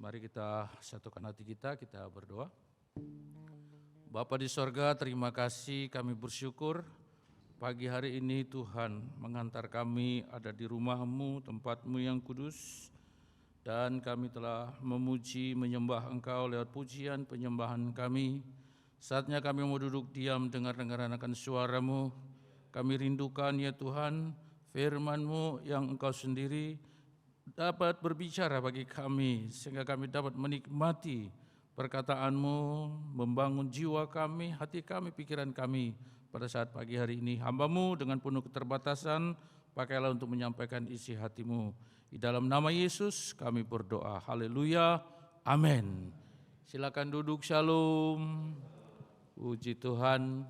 Mari kita satukan hati kita berdoa. Bapa di sorga, terima kasih, kami bersyukur pagi hari ini Tuhan mengantar kami ada di rumah-Mu, tempat-Mu yang kudus, dan kami telah memuji, menyembah Engkau lewat pujian, penyembahan kami. Saatnya kami mau duduk diam, dengar-dengaran akan suara-Mu. Kami rindukan ya Tuhan, firman-Mu yang Engkau sendiri dapat berbicara bagi kami, sehingga kami dapat menikmati perkataan-Mu, membangun jiwa kami, hati kami, pikiran kami pada saat pagi hari ini. Hamba-Mu dengan penuh keterbatasan, pakailah untuk menyampaikan isi hati-Mu. Di dalam nama Yesus kami berdoa, haleluya, amin. Silakan duduk, shalom. Puji Tuhan,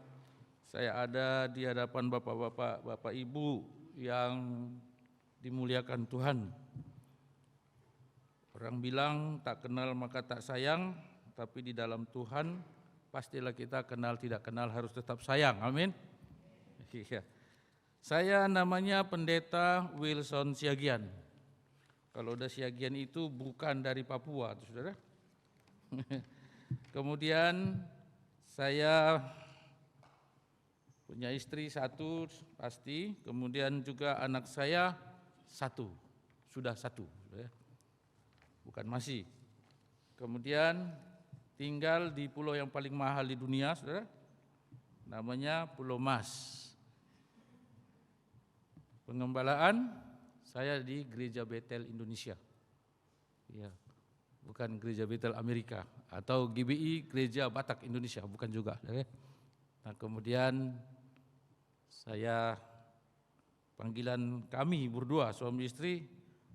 saya ada di hadapan bapak-bapak, bapak ibu yang dimuliakan Tuhan. Orang bilang tak kenal maka tak sayang, tapi di dalam Tuhan pastilah kita kenal tidak kenal harus tetap sayang, amin. Iya. Saya namanya Pendeta Wilson Siagian. Kalau udah Siagian itu bukan dari Papua, saudara. Kemudian saya punya istri satu pasti, kemudian juga anak saya satu, sudah satu, bukan masih. Kemudian tinggal di pulau yang paling mahal di dunia, saudara, namanya Pulau Mas. Pengembalaan saya di Gereja Betel Indonesia, ya, bukan Gereja Betel Amerika atau GBI Gereja Batak Indonesia, bukan juga. Nah kemudian saya, panggilan kami berdua suami istri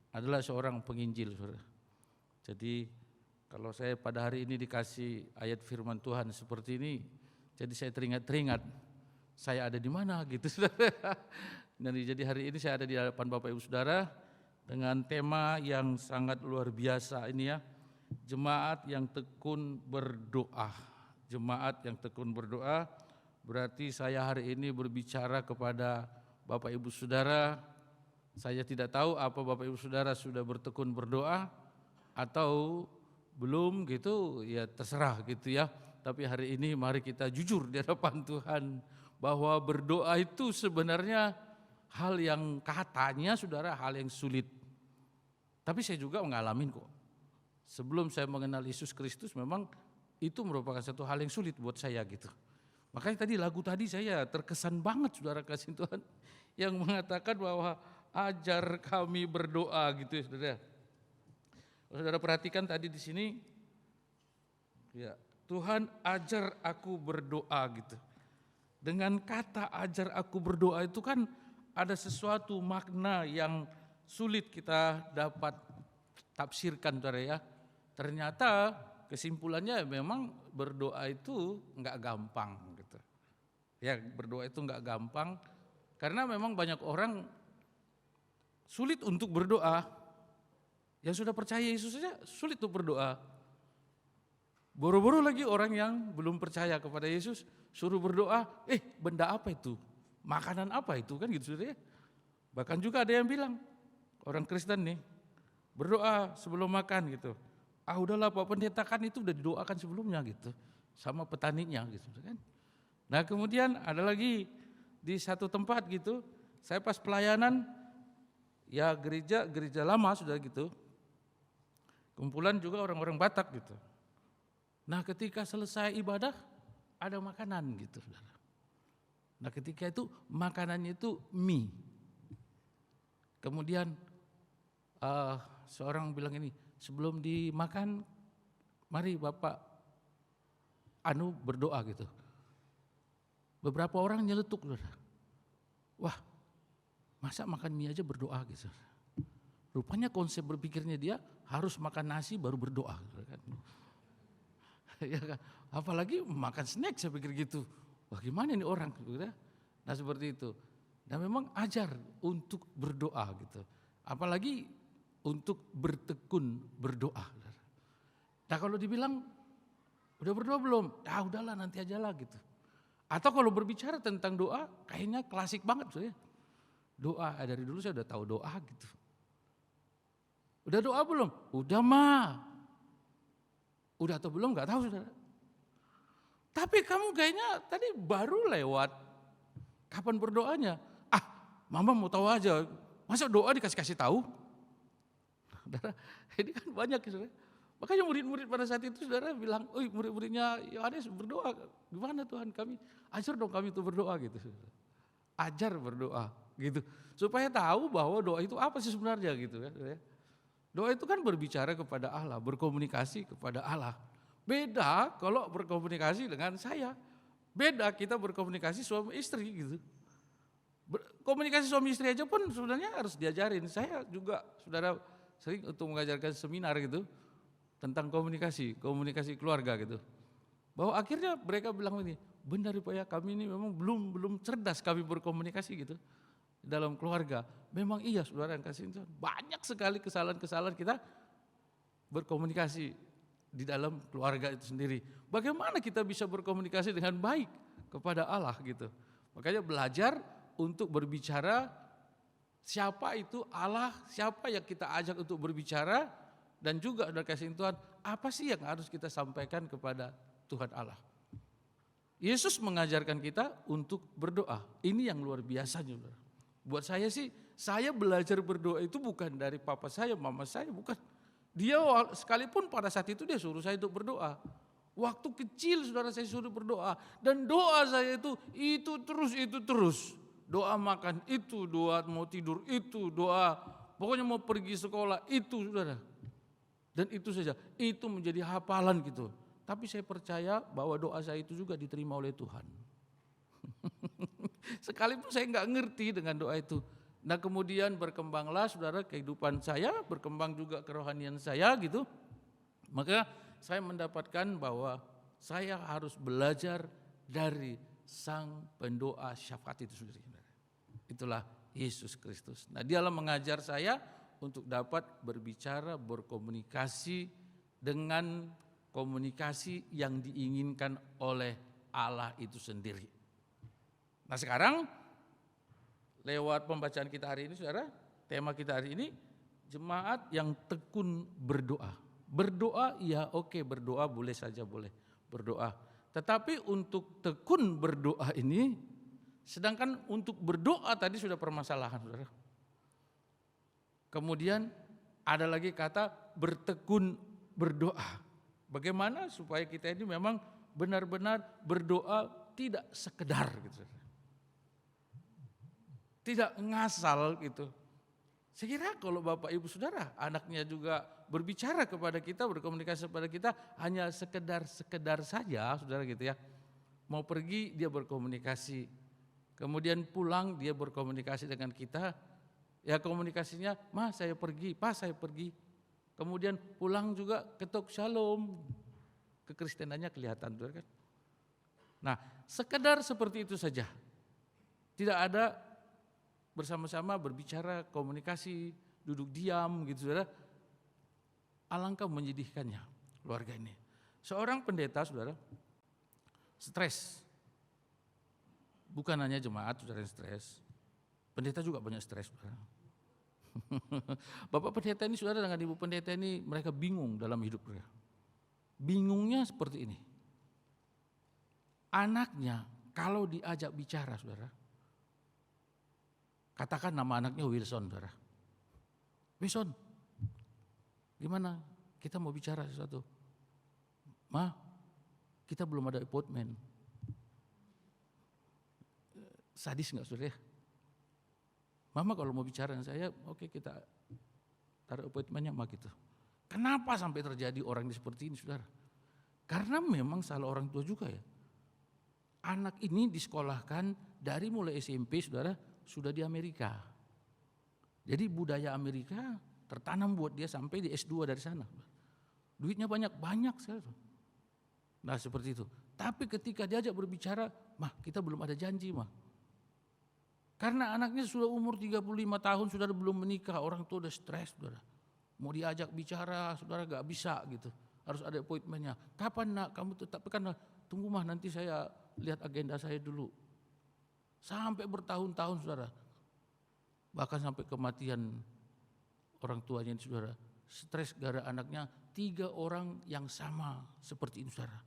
adalah seorang penginjil, saudara. Jadi kalau saya pada hari ini dikasih ayat firman Tuhan seperti ini, jadi saya teringat saya ada di mana gitu, saudara. Jadi hari ini saya ada di hadapan Bapak Ibu Saudara dengan tema yang sangat luar biasa ini ya, jemaat yang tekun berdoa. Jemaat yang tekun berdoa, berarti saya hari ini berbicara kepada Bapak Ibu Saudara. Saya tidak tahu apa Bapak Ibu Saudara sudah bertekun berdoa atau belum gitu, ya terserah gitu ya. Tapi hari ini mari kita jujur di hadapan Tuhan bahwa berdoa itu sebenarnya hal yang katanya saudara hal yang sulit. Tapi saya juga ngalamin kok. Sebelum saya mengenal Yesus Kristus memang itu merupakan satu hal yang sulit buat saya gitu. Makanya tadi lagu tadi saya terkesan banget saudara kasih Tuhan yang mengatakan bahwa ajar kami berdoa gitu ya saudara. Kalau saudara perhatikan tadi di sini, ya Tuhan ajar aku berdoa gitu. Dengan kata ajar aku berdoa itu kan ada sesuatu makna yang sulit kita dapat tafsirkan saudara ya. Ternyata kesimpulannya memang berdoa itu enggak gampang gitu. Ya berdoa itu enggak gampang karena memang banyak orang sulit untuk berdoa. Yang sudah percaya Yesus saja sulit untuk berdoa. Boro-boro lagi orang yang belum percaya kepada Yesus suruh berdoa, benda apa itu? Makanan apa itu kan gitu saudara ya. Bahkan juga ada yang bilang, orang Kristen nih, berdoa sebelum makan gitu. Udahlah Pak Pendeta kan itu udah didoakan sebelumnya gitu. Sama petaninya gitu kan. Nah kemudian ada lagi di satu tempat gitu, saya pas pelayanan, ya gereja lama sudah gitu. Kumpulan juga orang-orang Batak gitu. Nah ketika selesai ibadah ada makanan gitu. Nah ketika itu makanannya itu mie. Kemudian seorang bilang ini, sebelum dimakan mari Bapak berdoa gitu. Beberapa orang nyeletuk. Wah masa makan mie aja berdoa gitu. Rupanya konsep berpikirnya dia harus makan nasi baru berdoa. Ya kan? Apalagi makan snack saya pikir gitu. Wah gimana ini orang? Nah seperti itu. Dan memang ajar untuk berdoa gitu. Apalagi untuk bertekun berdoa. Nah kalau dibilang udah berdoa belum? Ya udahlah nanti aja lah gitu. Atau kalau berbicara tentang doa kayaknya klasik banget saya. Doa dari dulu saya udah tahu doa gitu. Udah doa belum? Udah mah. Udah atau belum nggak tahu saudara. Tapi kamu kayaknya tadi baru lewat. Kapan berdoanya? Mama mau tahu aja. Masa doa dikasih tahu? Saudara, ini kan banyak ya saudara. Makanya murid-murid pada saat itu saudara bilang, murid-muridnya Yohanes berdoa. Gimana Tuhan kami? Ajar dong kami itu berdoa gitu. Saudara. Ajar berdoa gitu. Supaya tahu bahwa doa itu apa sih sebenarnya gitu kan. Doa itu kan berbicara kepada Allah, berkomunikasi kepada Allah. Beda kalau berkomunikasi dengan saya. Beda kita berkomunikasi suami istri gitu. Komunikasi suami istri aja pun sebenarnya harus diajarin. Saya juga saudara sering untuk mengajarkan seminar gitu tentang komunikasi keluarga gitu. Bahwa akhirnya mereka bilang ini, benar Pak ya, kami ini memang belum cerdas kami berkomunikasi gitu dalam keluarga. Memang iya saudara yang kasih itu. Banyak sekali kesalahan-kesalahan kita berkomunikasi di dalam keluarga itu sendiri. Bagaimana kita bisa berkomunikasi dengan baik kepada Allah gitu. Makanya belajar untuk berbicara siapa itu Allah, siapa yang kita ajak untuk berbicara, dan juga dari kasih Tuhan, apa sih yang harus kita sampaikan kepada Tuhan Allah. Yesus mengajarkan kita untuk berdoa. Ini yang luar biasanya. Buat saya sih, saya belajar berdoa itu bukan dari papa saya, mama saya, bukan. Dia sekalipun pada saat itu dia suruh saya untuk berdoa. Waktu kecil saudara saya suruh berdoa. Dan doa saya itu terus. Doa makan itu, doa mau tidur itu, doa pokoknya mau pergi sekolah itu saudara. Dan itu saja, itu menjadi hafalan gitu. Tapi saya percaya bahwa doa saya itu juga diterima oleh Tuhan. Sekalipun saya nggak ngerti dengan doa itu. Nah kemudian berkembanglah saudara kehidupan saya, berkembang juga kerohanian saya gitu. Maka saya mendapatkan bahwa saya harus belajar dari sang pendoa syafaat itu sendiri. Itulah Yesus Kristus. Nah dialah mengajar saya untuk dapat berbicara, berkomunikasi dengan komunikasi yang diinginkan oleh Allah itu sendiri. Nah sekarang lewat pembacaan kita hari ini saudara, tema kita hari ini jemaat yang tekun berdoa. Berdoa ya oke, berdoa boleh saja boleh berdoa. Tetapi untuk tekun berdoa ini, sedangkan untuk berdoa tadi sudah permasalahan saudara. Kemudian ada lagi kata bertekun berdoa. Bagaimana supaya kita ini memang benar-benar berdoa tidak sekedar gitu. Tidak ngasal gitu. Saya kira kalau Bapak Ibu Saudara anaknya juga berbicara kepada kita, berkomunikasi kepada kita hanya sekedar saja saudara gitu ya. Mau pergi dia berkomunikasi. Kemudian pulang dia berkomunikasi dengan kita. Ya komunikasinya, Ma saya pergi, Pa saya pergi. Kemudian pulang juga ketok shalom. Kekristenannya kelihatan tuh kan. Nah sekedar seperti itu saja. Tidak ada bersama-sama berbicara, komunikasi, duduk diam gitu saudara. Alangkah menyedihkannya keluarga ini. Seorang pendeta saudara, stres. Bukan hanya jemaat saudara yang stres. Pendeta juga banyak stres saudara. Bapak pendeta ini saudara dengan ibu pendeta ini mereka bingung dalam hidup mereka. Bingungnya seperti ini. Anaknya kalau diajak bicara saudara, katakan nama anaknya Wilson saudara. Wilson, gimana? Kita mau bicara sesuatu. Ma, kita belum ada appointment. Sadis nggak saudara? Mama kalau mau bicara dengan saya, oke kita taruh appointmentnya mah gitu. Kenapa sampai terjadi orang seperti ini saudara? Karena memang salah orang tua juga ya. Anak ini disekolahkan dari mulai SMP saudara sudah di Amerika. Jadi budaya Amerika tertanam buat dia sampai di S2 dari sana. Duitnya banyak sekali. Nah seperti itu. Tapi ketika diajak berbicara, mah kita belum ada janji mah. Karena anaknya sudah umur 35 tahun, saudara belum menikah, orang tua udah stres, saudara. Mau diajak bicara, saudara gak bisa gitu. Harus ada appointmentnya. Kapan nak kamu tetap, kan tunggu mah nanti saya lihat agenda saya dulu. Sampai bertahun-tahun saudara. Bahkan sampai kematian orang tuanya saudara. stres gara anaknya 3 orang yang sama seperti ini saudara.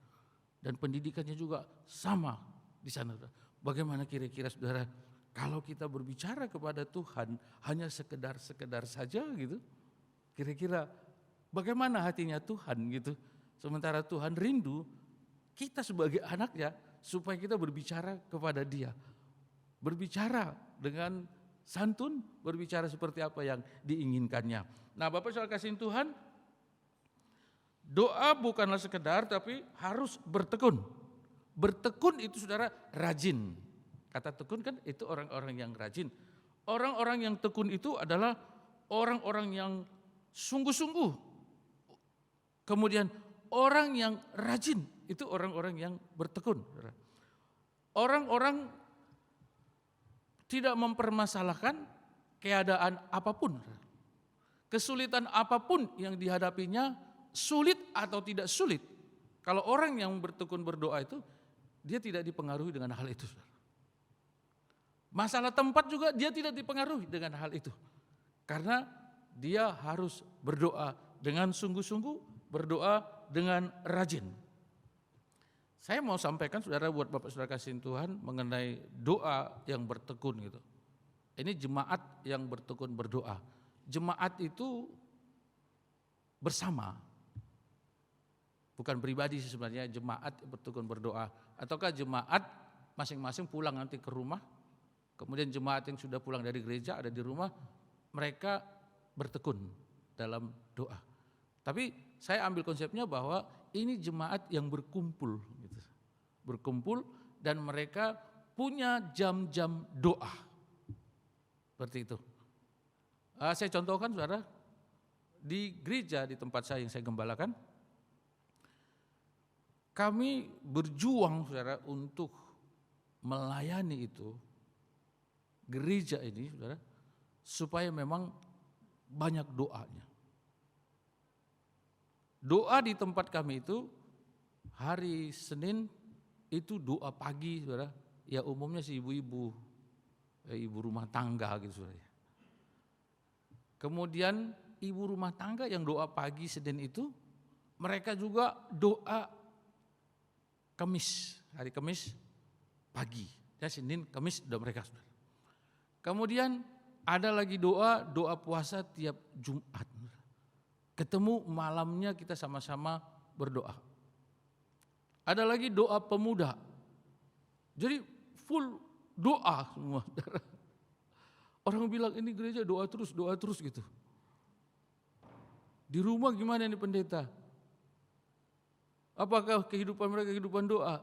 Dan pendidikannya juga sama di sana. Bagaimana kira-kira saudara kalau kita berbicara kepada Tuhan hanya sekedar saja gitu. Kira-kira bagaimana hatinya Tuhan gitu. Sementara Tuhan rindu kita sebagai anaknya supaya kita berbicara kepada Dia. Berbicara dengan santun, berbicara seperti apa yang diinginkannya. Nah, Bapak Saudara kasihin Tuhan, doa bukanlah sekedar tapi harus bertekun. Bertekun itu saudara rajin. Kata tekun kan itu orang-orang yang rajin. Orang-orang yang tekun itu adalah orang-orang yang sungguh-sungguh. Kemudian orang yang rajin itu orang-orang yang bertekun. Orang-orang tidak mempermasalahkan keadaan apapun. Kesulitan apapun yang dihadapinya, sulit atau tidak sulit. Kalau orang yang bertekun berdoa itu, dia tidak dipengaruhi dengan hal itu. Masalah tempat juga dia tidak dipengaruhi dengan hal itu. Karena dia harus berdoa dengan sungguh-sungguh, berdoa dengan rajin. Saya mau sampaikan saudara buat Bapak Saudara kasihin Tuhan mengenai doa yang bertekun gitu. Ini jemaat yang bertekun berdoa. Jemaat itu bersama. Bukan pribadi sebenarnya jemaat bertekun berdoa. Ataukah jemaat masing-masing pulang nanti ke rumah. Kemudian jemaat yang sudah pulang dari gereja ada di rumah. Mereka bertekun dalam doa. Tapi saya ambil konsepnya bahwa ini jemaat yang berkumpul. Berkumpul dan mereka punya jam-jam doa. Seperti itu. Saya contohkan saudara, di gereja di tempat saya yang saya gembalakan, kami berjuang saudara untuk melayani itu, gereja ini saudara, supaya memang banyak doanya. Doa di tempat kami itu hari Senin itu doa pagi saudara, ya umumnya si ibu-ibu, ibu rumah tangga gitu saudara. Kemudian ibu rumah tangga yang doa pagi Senin itu, mereka juga doa Kamis, hari Kamis pagi, ya Senin, Kamis doa mereka saudara. Kemudian ada lagi doa puasa tiap Jumat. Ketemu malamnya kita sama-sama berdoa. Ada lagi doa pemuda. Jadi full doa semua. Orang bilang ini gereja doa terus gitu. Di rumah gimana nih pendeta? Apakah kehidupan mereka kehidupan doa?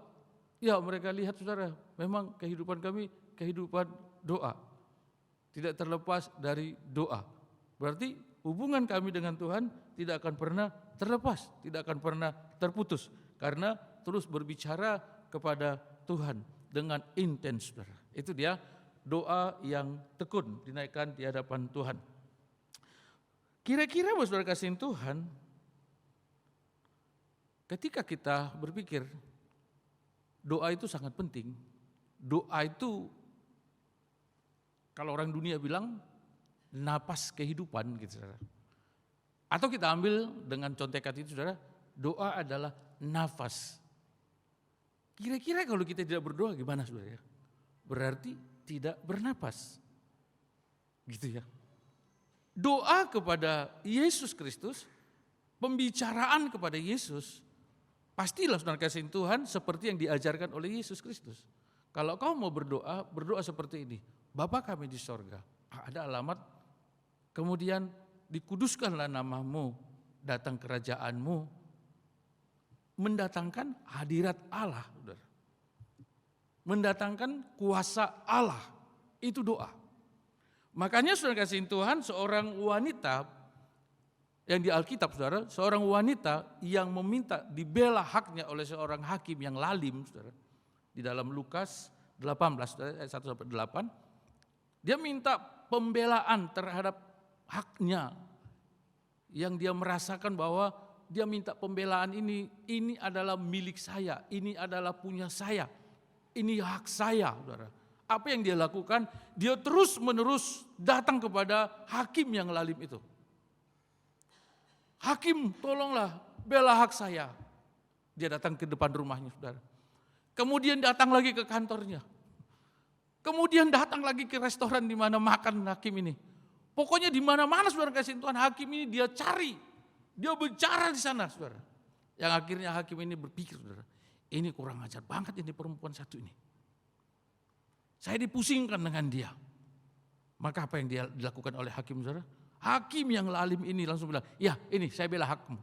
Ya mereka lihat saudara, memang kehidupan kami kehidupan doa. Tidak terlepas dari doa. Berarti hubungan kami dengan Tuhan tidak akan pernah terlepas, tidak akan pernah terputus. Karena terus berbicara kepada Tuhan dengan intens. Itu dia doa yang tekun dinaikkan di hadapan Tuhan. Kira-kira saudara kasihin Tuhan, ketika kita berpikir doa itu sangat penting, doa itu kalau orang dunia bilang napas kehidupan gitu saudara. Atau kita ambil dengan contekan itu saudara, doa adalah nafas. Kira-kira kalau kita tidak berdoa gimana saudara? Berarti tidak bernapas. Gitu ya. Doa kepada Yesus Kristus, pembicaraan kepada Yesus, pastilah saudara kasihin Tuhan seperti yang diajarkan oleh Yesus Kristus. Kalau kau mau berdoa, berdoa seperti ini. Bapa kami di sorga, ada alamat, kemudian dikuduskanlah namamu, datang kerajaanmu, mendatangkan hadirat Allah, saudara. Mendatangkan kuasa Allah, itu doa. Makanya saudara kasihin Tuhan, seorang wanita yang di Alkitab saudara, seorang wanita yang meminta dibela haknya oleh seorang hakim yang lalim saudara. Di dalam Lukas 18 ayat 1-8, dia minta pembelaan terhadap haknya yang dia merasakan bahwa dia minta pembelaan ini adalah milik saya, ini adalah punya saya, ini hak saya, saudara. Apa yang dia lakukan? Dia terus menerus datang kepada hakim yang lalim itu. Hakim, tolonglah bela hak saya. Dia datang ke depan rumahnya, saudara. Kemudian datang lagi ke kantornya. Kemudian datang lagi ke restoran di mana makan hakim ini. Pokoknya di mana-mana saudara kasih Tuhan, hakim ini dia cari. Dia bicara di sana, saudara. Yang akhirnya hakim ini berpikir, saudara, ini kurang ajar banget ini perempuan satu ini. Saya dipusingkan dengan dia. Maka apa yang dia dilakukan oleh hakim, saudara? Hakim yang lalim ini langsung bilang, ya ini saya bela hakmu.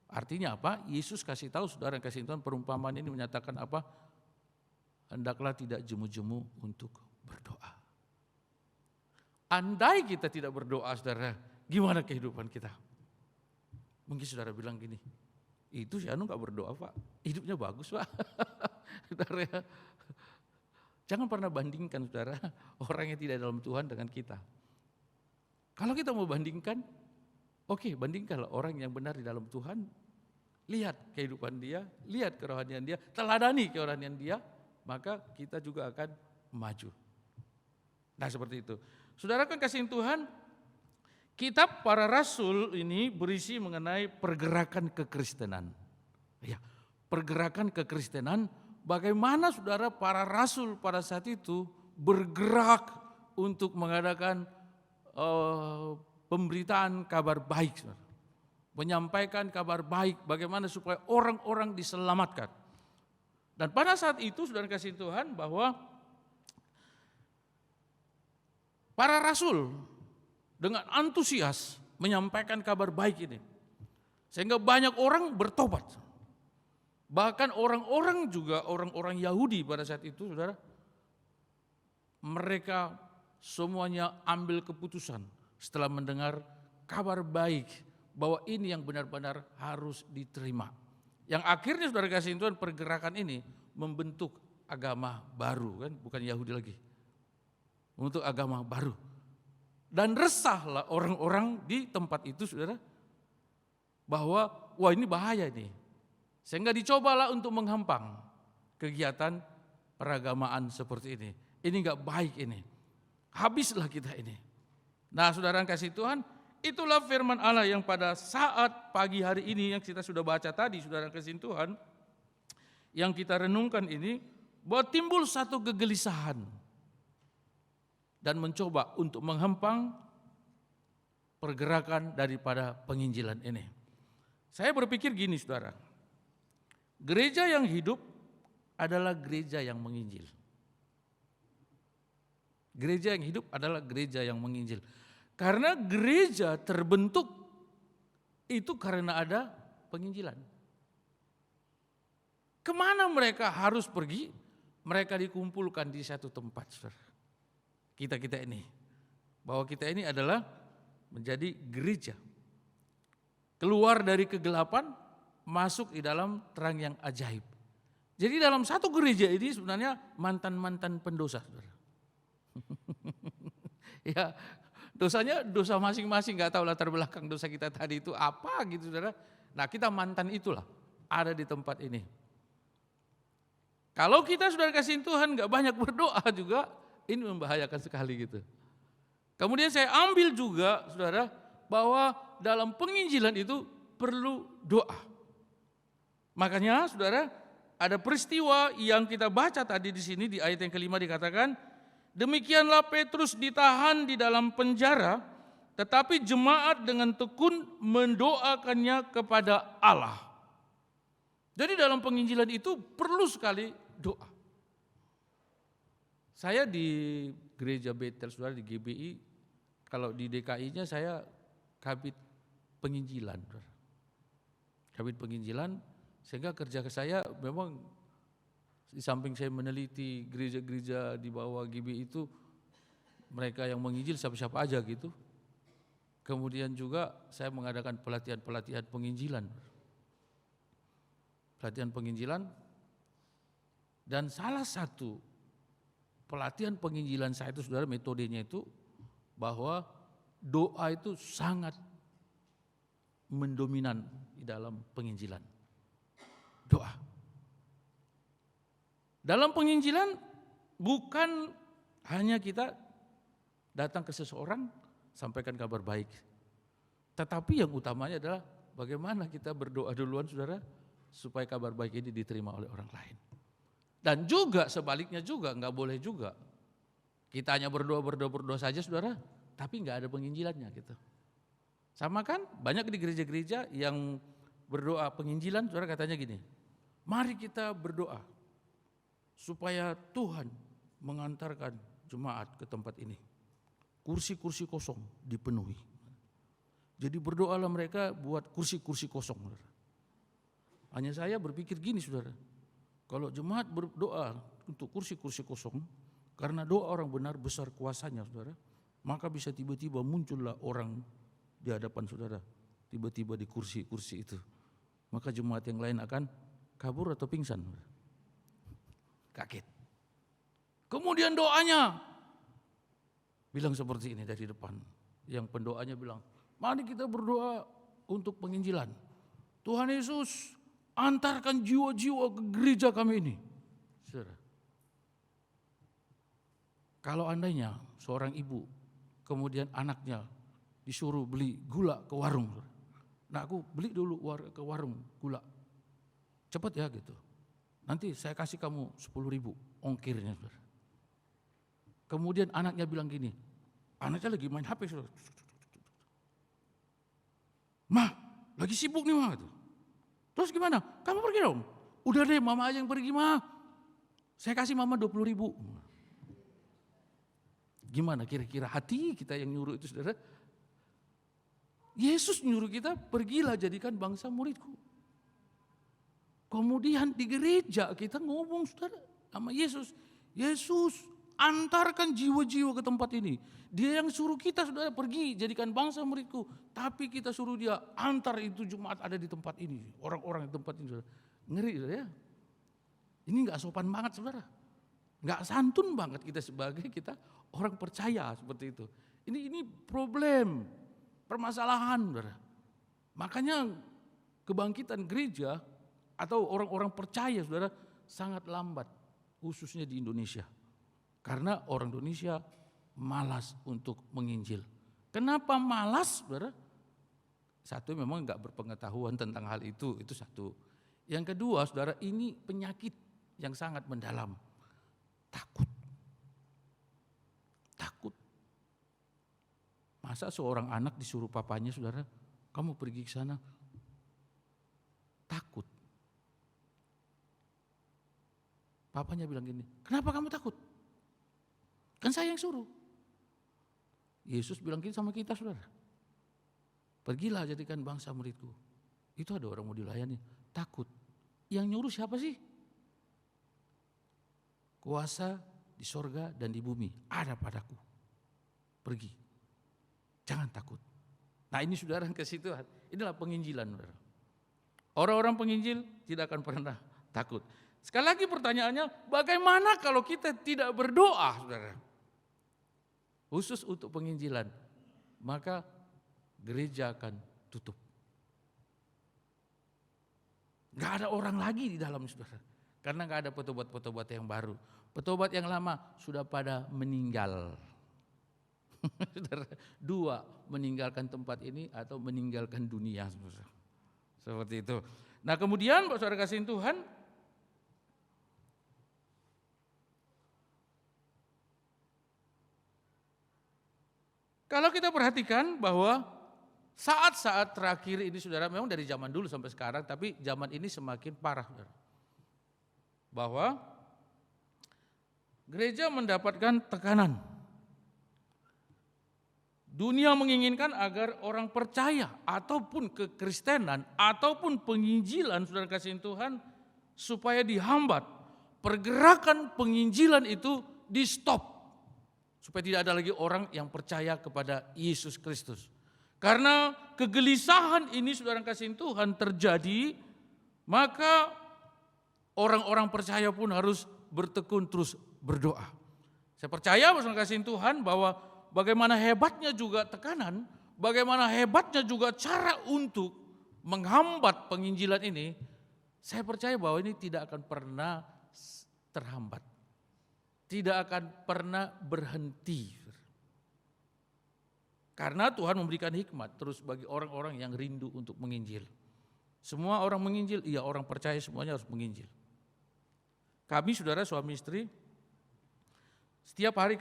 Artinya apa? Yesus kasih tahu saudara yang kasih Tuhan, perumpamaan ini menyatakan apa? Hendaklah tidak jemu-jemu untuk berdoa. Andai kita tidak berdoa, saudara, gimana kehidupan kita? Mungkin saudara bilang gini, itu si Anu gak berdoa Pak, hidupnya bagus Pak. Saudara, jangan pernah bandingkan saudara, orang yang tidak dalam Tuhan dengan kita. Kalau kita mau bandingkan, oke, bandingkanlah orang yang benar di dalam Tuhan, lihat kehidupan dia, lihat kerohanian dia, teladani kerohanian dia, maka kita juga akan maju. Nah seperti itu. Saudara kan kasih Tuhan, kitab para rasul ini berisi mengenai pergerakan kekristenan. Ya, pergerakan kekristenan, bagaimana saudara para rasul pada saat itu bergerak untuk mengadakan pemberitaan kabar baik, saudara. Menyampaikan kabar baik bagaimana supaya orang-orang diselamatkan. Dan pada saat itu saudara kasih Tuhan bahwa para rasul dengan antusias menyampaikan kabar baik ini. Sehingga banyak orang bertobat. Bahkan orang-orang juga, orang-orang Yahudi pada saat itu saudara, mereka semuanya ambil keputusan setelah mendengar kabar baik bahwa ini yang benar-benar harus diterima. Yang akhirnya saudara kasih Tuhan, pergerakan ini membentuk agama baru, kan bukan Yahudi lagi. Untuk agama baru. Dan resahlah orang-orang di tempat itu saudara, bahwa wah ini bahaya ini. Sehingga dicobalah untuk menghampang kegiatan peragamaan seperti ini. Ini enggak baik ini. Habislah kita ini. Nah saudara kasih Tuhan, itulah firman Allah yang pada saat pagi hari ini yang kita sudah baca tadi, saudara kasih Tuhan, yang kita renungkan ini, bahwa timbul satu kegelisahan dan mencoba untuk menghempang pergerakan daripada penginjilan ini. Saya berpikir gini saudara, gereja yang hidup adalah gereja yang menginjil. Gereja yang hidup adalah gereja yang menginjil. Karena gereja terbentuk itu karena ada penginjilan. Kemana mereka harus pergi? Mereka dikumpulkan di satu tempat, saudara. Kita ini. Bahwa kita ini adalah menjadi gereja. Keluar dari kegelapan, masuk di dalam terang yang ajaib. Jadi dalam satu gereja ini sebenarnya mantan-mantan pendosa, saudara. Ya, dosanya dosa masing-masing, nggak tahu latar belakang dosa kita tadi itu apa gitu saudara. Nah kita mantan itulah ada di tempat ini. Kalau kita saudara kasih Tuhan nggak banyak berdoa juga, ini membahayakan sekali gitu. Kemudian saya ambil juga saudara bahwa dalam penginjilan itu perlu doa. Makanya saudara ada peristiwa yang kita baca tadi di sini di ayat yang kelima dikatakan, demikianlah Petrus ditahan di dalam penjara, tetapi jemaat dengan tekun mendoakannya kepada Allah. Jadi dalam penginjilan itu perlu sekali doa. Saya di gereja Betel, saudara, di GBI, kalau di DKI-nya saya kabit penginjilan. Kabit penginjilan, sehingga kerja saya memang di samping saya meneliti gereja-gereja di bawah GBI itu, mereka yang menginjil siapa-siapa aja gitu. Kemudian juga saya mengadakan pelatihan-pelatihan penginjilan. Pelatihan penginjilan, dan salah satu pelatihan penginjilan saya itu saudara, metodenya itu bahwa doa itu sangat mendominan di dalam penginjilan. Doa. Dalam penginjilan bukan hanya kita datang ke seseorang sampaikan kabar baik. Tetapi yang utamanya adalah bagaimana kita berdoa duluan saudara, supaya kabar baik ini diterima oleh orang lain. Dan juga sebaliknya juga, nggak boleh juga. Kita hanya berdoa saja saudara, tapi nggak ada penginjilannya gitu. Sama kan, banyak di gereja-gereja yang berdoa penginjilan, saudara katanya gini, mari kita berdoa supaya Tuhan mengantarkan jemaat ke tempat ini. Kursi-kursi kosong dipenuhi. Jadi berdoalah mereka buat kursi-kursi kosong. Saudara. Hanya saya berpikir gini saudara, kalau jemaat berdoa untuk kursi-kursi kosong, karena doa orang benar besar kuasanya saudara, maka bisa tiba-tiba muncullah orang di hadapan saudara, tiba-tiba di kursi-kursi itu. Maka jemaat yang lain akan kabur atau pingsan. Kaget. Kemudian doanya bilang seperti ini dari depan. Yang pendoanya bilang, mari kita berdoa untuk penginjilan. Tuhan Yesus, antarkan jiwa-jiwa ke gereja kami ini. Saudara. Kalau andainya seorang ibu, kemudian anaknya disuruh beli gula ke warung. Nah aku beli dulu ke warung gula. Cepat ya gitu. Nanti saya kasih kamu 10.000 ongkirnya. Saudara. Kemudian anaknya bilang gini, anaknya lagi main HP. Saudara. Mah, lagi sibuk nih mah. Terus gimana? Kamu pergi dong. Udah deh mama aja yang pergi mah. Saya kasih mama 20.000. Gimana kira-kira hati kita yang nyuruh itu saudara? Yesus nyuruh kita, pergilah jadikan bangsa muridku. Kemudian di gereja kita ngomong saudara sama Yesus. Yesus antarkan jiwa-jiwa ke tempat ini. Dia yang suruh kita saudara pergi jadikan bangsa muridku. Tapi kita suruh dia antar itu jemaat ada di tempat ini. Orang-orang di tempat ini saudara. Ngeri saudara ya. Ini gak sopan banget saudara. Gak santun banget kita sebagai kita orang percaya seperti itu. Ini problem, permasalahan saudara. Makanya kebangkitan gereja atau orang-orang percaya saudara sangat lambat. Khususnya di Indonesia. Karena orang Indonesia malas untuk menginjil. Kenapa malas, saudara? Satu memang enggak berpengetahuan tentang hal itu satu. Yang kedua, saudara, ini penyakit yang sangat mendalam. Takut. Takut. Masa seorang anak disuruh papanya, saudara, kamu pergi ke sana? Takut. Papanya bilang gini, kenapa kamu takut? Kan saya yang suruh. Yesus bilang gini sama kita saudara. Pergilah jadikan bangsa muridku. Itu ada orang mau dilayani. Takut. Yang nyuruh siapa sih? Kuasa di sorga dan di bumi ada padaku. Pergi. Jangan takut. Nah ini saudara ke situ. Inilah penginjilan saudara. Orang-orang penginjil tidak akan pernah takut. Sekali lagi pertanyaannya, bagaimana kalau kita tidak berdoa, saudara? Khusus untuk penginjilan, maka gereja akan tutup. Gak ada orang lagi di dalam, saudara. Karena gak ada petobat-petobat yang baru. Petobat yang lama sudah pada meninggal. Saudara, dua, meninggalkan tempat ini atau meninggalkan dunia. Saudara. Seperti itu. Nah kemudian, saudara kasihin Tuhan, kalau kita perhatikan bahwa saat-saat terakhir ini saudara, memang dari zaman dulu sampai sekarang, tapi zaman ini semakin parah saudara. Bahwa gereja mendapatkan tekanan. Dunia menginginkan agar orang percaya ataupun kekristenan ataupun penginjilan saudara kasihin Tuhan supaya dihambat. Pergerakan penginjilan itu di stop. Supaya tidak ada lagi orang yang percaya kepada Yesus Kristus. Karena kegelisahan ini saudara kasihin Tuhan terjadi, maka orang-orang percaya pun harus bertekun terus berdoa. Saya percaya saudara kasihin Tuhan bahwa bagaimana hebatnya juga tekanan, bagaimana hebatnya juga cara untuk menghambat penginjilan ini, saya percaya bahwa ini tidak akan pernah terhambat. Tidak akan pernah berhenti. Karena Tuhan memberikan hikmat terus bagi orang-orang yang rindu untuk menginjil. Semua orang menginjil, iya orang percaya semuanya harus menginjil. Kami saudara suami istri, setiap hari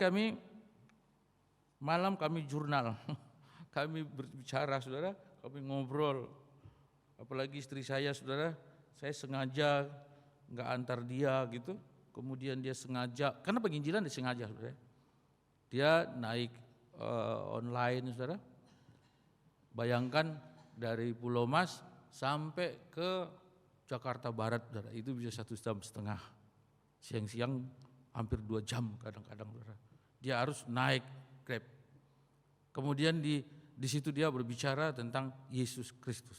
malam kami jurnal, kami berbicara saudara, kami ngobrol. Apalagi istri saya saudara, saya sengaja nggak antar dia gitu, kemudian dia sengaja, karena penginjilan dia sengaja saudara. Dia naik online saudara, bayangkan dari Pulau Mas sampai ke Jakarta Barat saudara, itu bisa 1,5 jam, siang-siang hampir 2 jam kadang-kadang saudara. Dia harus naik Grab. Kemudian di situ dia berbicara tentang Yesus Kristus.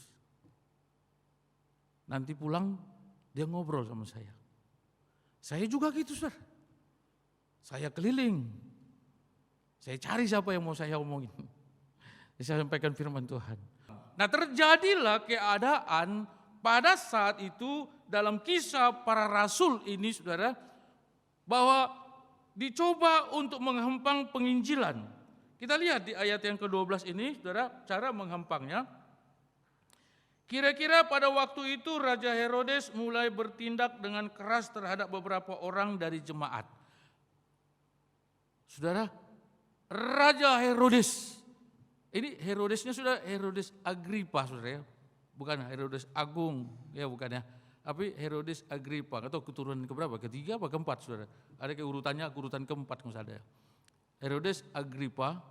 Nanti pulang dia ngobrol sama saya. Saya juga gitu saudara. Saya keliling. Saya cari siapa yang mau saya omongin. Saya sampaikan firman Tuhan. Nah terjadilah keadaan pada saat itu dalam kisah para rasul ini saudara, bahwa dicoba untuk menghempang penginjilan. Kita lihat di ayat yang ke-12 ini saudara, cara menghempangnya. Kira-kira pada waktu itu Raja Herodes mulai bertindak dengan keras terhadap beberapa orang dari jemaat. Saudara, Raja Herodes, ini Herodesnya sudah Herodes Agripa saudara ya, bukan Herodes Agung ya bukan ya, tapi Herodes Agripa, atau keturunan keberapa, ketiga apa keempat saudara, ada keurutannya, urutan keempat misalnya. Herodes Agripa,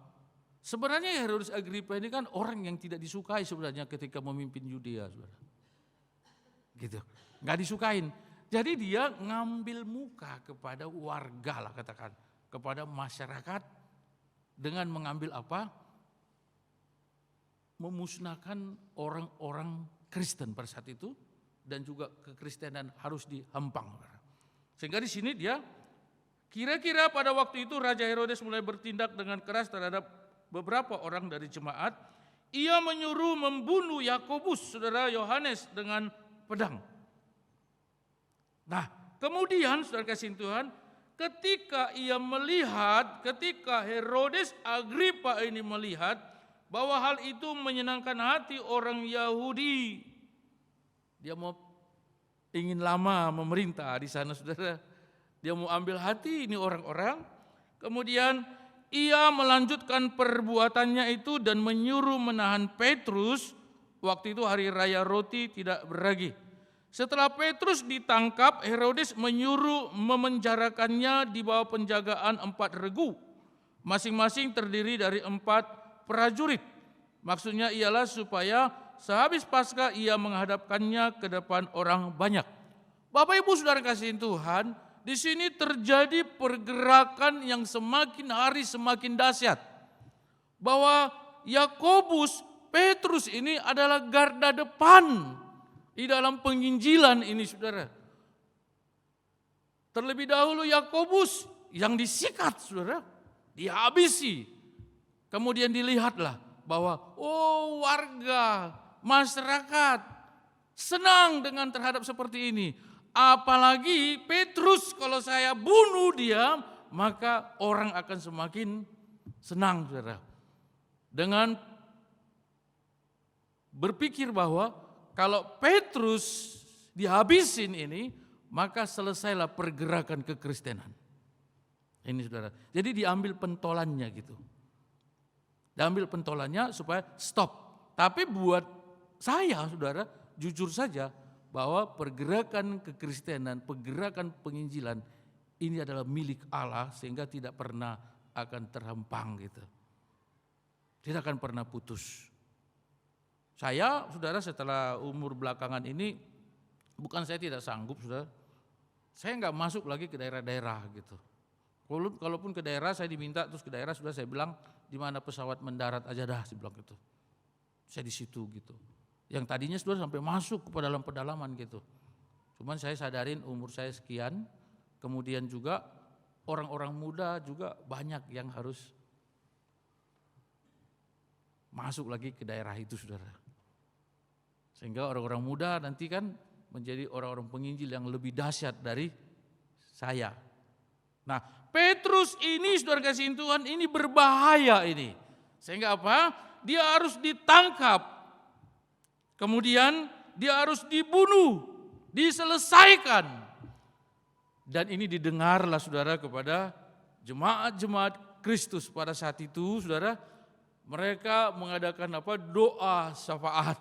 sebenarnya Herodes Agripa ini kan orang yang tidak disukai sebenarnya ketika memimpin Yudea saudara, gitu, nggak disukain. Jadi dia ngambil muka kepada warga lah katakan, kepada masyarakat, dengan mengambil apa? Memusnahkan orang-orang Kristen pada saat itu, dan juga kekristenan harus dihempang. Sehingga di sini dia, kira-kira pada waktu itu Raja Herodes mulai bertindak dengan keras terhadap beberapa orang dari jemaat. Ia menyuruh membunuh Yakobus, saudara Yohanes, dengan pedang. Nah, kemudian saudara kasih Tuhan, ketika Herodes Agripa ini melihat bahwa hal itu menyenangkan hati orang Yahudi, dia ingin lama memerintah di sana saudara, dia mau ambil hati ini orang-orang. Kemudian ia melanjutkan perbuatannya itu dan menyuruh menahan Petrus. Waktu itu hari raya roti tidak beragi. Setelah Petrus ditangkap, Herodes menyuruh memenjarakannya di bawah penjagaan 4 regu. Masing-masing terdiri dari 4 prajurit. Maksudnya ialah supaya sehabis Paskah ia menghadapkannya ke depan orang banyak. Bapak Ibu Saudara kasihin Tuhan, di sini terjadi pergerakan yang semakin hari semakin dahsyat. Bahwa Yakobus, Petrus ini adalah garda depan di dalam penginjilan ini saudara. Terlebih dahulu Yakobus yang disikat saudara, dihabisi. Kemudian dilihatlah bahwa warga, masyarakat senang dengan terhadap seperti ini. Apalagi Petrus, kalau saya bunuh dia, maka orang akan semakin senang saudara. Dengan berpikir bahwa kalau Petrus dihabisin ini, maka selesailah pergerakan kekristenan. Ini saudara. Jadi diambil pentolannya gitu. Diambil pentolannya supaya stop. Tapi buat saya saudara, jujur saja bahwa pergerakan kekristenan, pergerakan penginjilan ini adalah milik Allah sehingga tidak pernah akan terhempang gitu. Tidak akan pernah putus. Saya, saudara, setelah umur belakangan ini, bukan saya tidak sanggup, saudara. Saya nggak masuk lagi ke daerah-daerah gitu. Kalaupun ke daerah saya diminta, terus ke daerah sudah saya bilang, di mana pesawat mendarat aja dah, saya bilang gitu. Saya di situ gitu. Yang tadinya sudah sampai masuk ke dalam pedalaman gitu. Cuman saya sadarin umur saya sekian, kemudian juga orang-orang muda juga banyak yang harus masuk lagi ke daerah itu, saudara. Sehingga orang-orang muda nanti kan menjadi orang-orang penginjil yang lebih dahsyat dari saya. Nah, Petrus ini saudara kasihin Tuhan ini berbahaya ini. Sehingga apa? Dia harus ditangkap. Kemudian dia harus dibunuh, diselesaikan. Dan ini didengarlah saudara kepada jemaat-jemaat Kristus pada saat itu, saudara. Mereka mengadakan apa? Doa syafaat.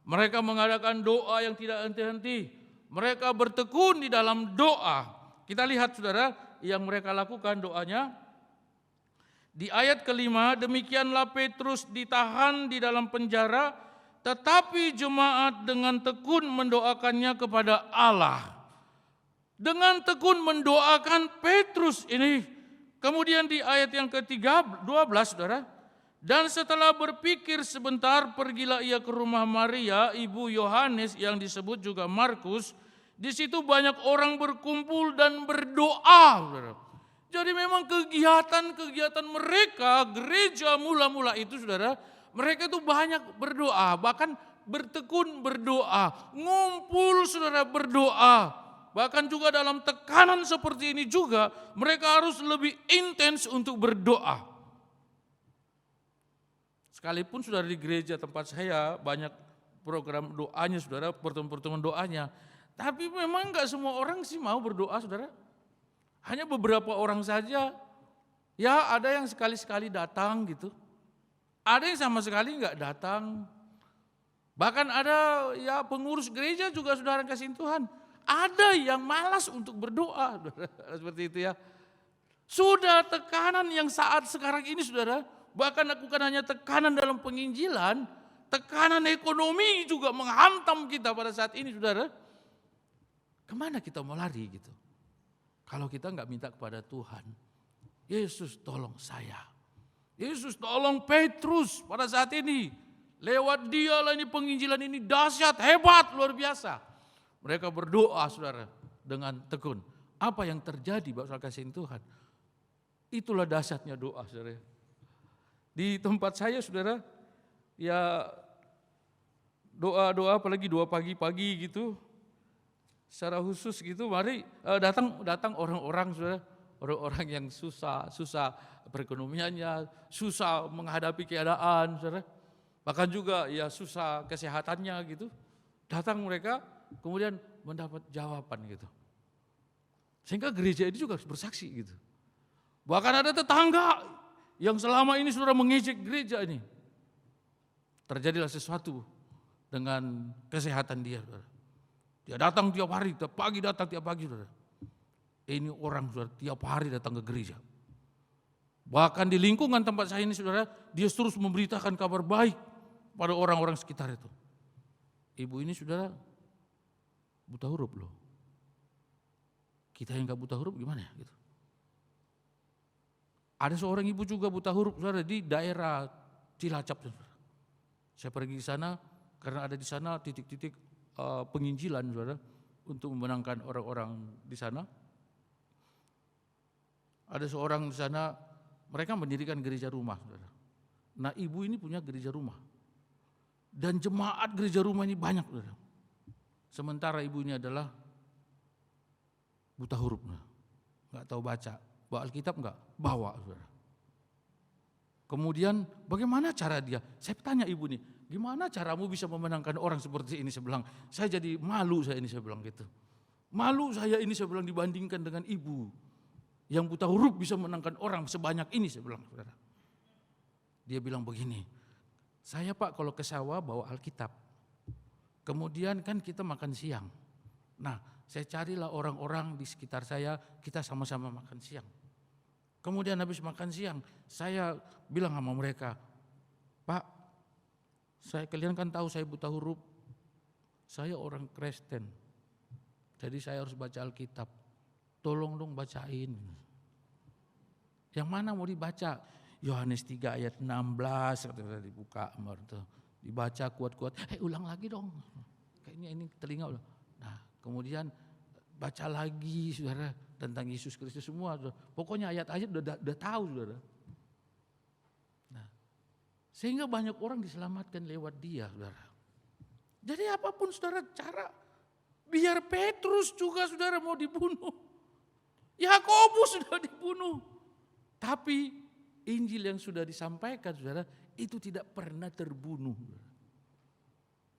Mereka mengadakan doa yang tidak henti-henti. Mereka bertekun di dalam doa. Kita lihat saudara yang mereka lakukan doanya. Di ayat kelima, demikianlah Petrus ditahan di dalam penjara, tetapi jemaat dengan tekun mendoakannya kepada Allah. Dengan tekun mendoakan Petrus ini. Kemudian di ayat yang ke-12 saudara. Dan setelah berpikir sebentar, pergilah ia ke rumah Maria, ibu Yohanes yang disebut juga Markus. Di situ banyak orang berkumpul dan berdoa. Saudara. Jadi memang kegiatan mereka, gereja mula-mula itu saudara, mereka itu banyak berdoa, bahkan bertekun berdoa, ngumpul saudara berdoa. Bahkan juga dalam tekanan seperti ini juga, mereka harus lebih intens untuk berdoa. Sekalipun saudara di gereja tempat saya banyak program doanya saudara, pertemuan-pertemuan doanya. Tapi memang enggak semua orang sih mau berdoa saudara. Hanya beberapa orang saja. Ya ada yang sekali-sekali datang gitu. Ada yang sama sekali enggak datang. Bahkan ada ya pengurus gereja juga saudara kasih Tuhan. Ada yang malas untuk berdoa. Seperti itu ya. Sudah tekanan yang saat sekarang ini saudara. Bahkan bukan hanya tekanan dalam penginjilan, tekanan ekonomi juga menghantam kita pada saat ini saudara. Kemana kita mau lari gitu? Kalau kita nggak minta kepada Tuhan, Yesus tolong saya. Yesus tolong Petrus pada saat ini. Lewat dialah ini penginjilan ini dahsyat, hebat, luar biasa. Mereka berdoa saudara dengan tekun. Apa yang terjadi bakal kasihin Tuhan? Itulah dahsyatnya doa saudara. Di tempat saya saudara, ya doa-doa apalagi doa pagi-pagi gitu, secara khusus gitu, mari datang orang-orang saudara, orang-orang yang susah perekonomiannya, susah menghadapi keadaan saudara, bahkan juga ya susah kesehatannya gitu, datang mereka kemudian mendapat jawaban gitu. Sehingga gereja ini juga harus bersaksi gitu. Bahkan ada tetangga yang selama ini saudara mengejek gereja ini. Terjadilah sesuatu dengan kesehatan dia. Saudara. Dia datang tiap hari, tiap pagi datang tiap pagi. Saudara. Ini orang saudara tiap hari datang ke gereja. Bahkan di lingkungan tempat saya ini saudara, dia terus memberitakan kabar baik pada orang-orang sekitar itu. Ibu ini saudara buta huruf loh. Kita yang gak buta huruf gimana ya gitu. Ada seorang ibu juga buta huruf saudara di daerah Cilacap. Saudara. Saya pergi ke sana karena ada di sana titik-titik penginjilan saudara untuk memenangkan orang-orang di sana. Ada seorang di sana mereka mendirikan gereja rumah saudara. Nah ibu ini punya gereja rumah. Dan jemaat gereja rumah ini banyak saudara. Sementara ibu ini adalah buta huruf, nggak tahu baca. Bawa Alkitab enggak? Bawa saudara. Kemudian bagaimana cara dia? Saya tanya ibu nih, gimana caramu bisa memenangkan orang seperti ini? Saya bilang, saya jadi malu saya ini, saya bilang gitu. Malu saya ini, saya bilang dibandingkan dengan ibu. Yang buta huruf bisa menangkan orang sebanyak ini, saya bilang saudara. Dia bilang begini, saya Pak kalau ke sawah bawa Alkitab. Kemudian kan kita makan siang. Nah saya carilah orang-orang di sekitar saya, kita sama-sama makan siang. Kemudian habis makan siang, saya bilang sama mereka, Pak, kalian kan tahu saya buta huruf, saya orang Kristen, jadi saya harus baca Alkitab, tolong dong bacain. Yang mana mau dibaca? Yohanes 3 ayat 16, kata dibuka, dibaca kuat-kuat, ulang lagi dong, kayaknya ini telinga ulang. Nah, kemudian baca lagi saudara tentang Yesus Kristus semua. Saudara. Pokoknya ayat-ayat udah tahu saudara. Nah, sehingga banyak orang diselamatkan lewat dia saudara. Jadi apapun saudara cara, biar Petrus juga saudara mau dibunuh. Yakobus sudah dibunuh. Tapi Injil yang sudah disampaikan, saudara, itu tidak pernah terbunuh.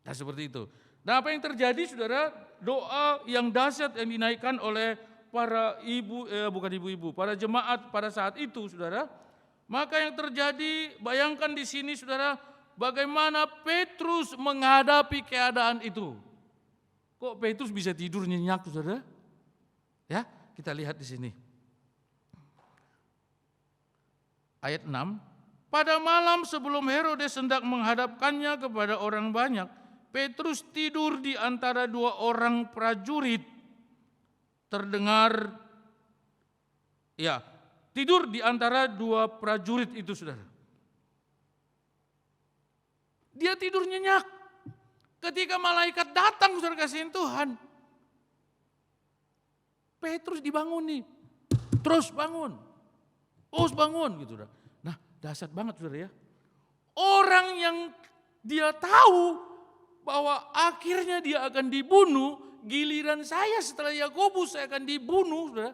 Nah seperti itu. Nah apa yang terjadi, saudara, doa yang dahsyat yang dinaikkan oleh para para jemaat pada saat itu, saudara. Maka yang terjadi, bayangkan di sini, saudara, bagaimana Petrus menghadapi keadaan itu. Kok Petrus bisa tidur nyenyak, saudara? Ya, kita lihat di sini. Ayat 6, pada malam sebelum Herodes hendak menghadapkannya kepada orang banyak, Petrus tidur di antara dua orang prajurit. Terdengar, ya, tidur di antara dua prajurit itu, saudara. Dia tidur nyenyak. Ketika malaikat datang, saudara kasihin Tuhan, Petrus dibangun nih, terus bangun. Bangun gitu. Nah, dahsyat banget, saudara ya. Orang yang dia tahu bahwa akhirnya dia akan dibunuh, giliran saya setelah Yakobus saya akan dibunuh, saudara.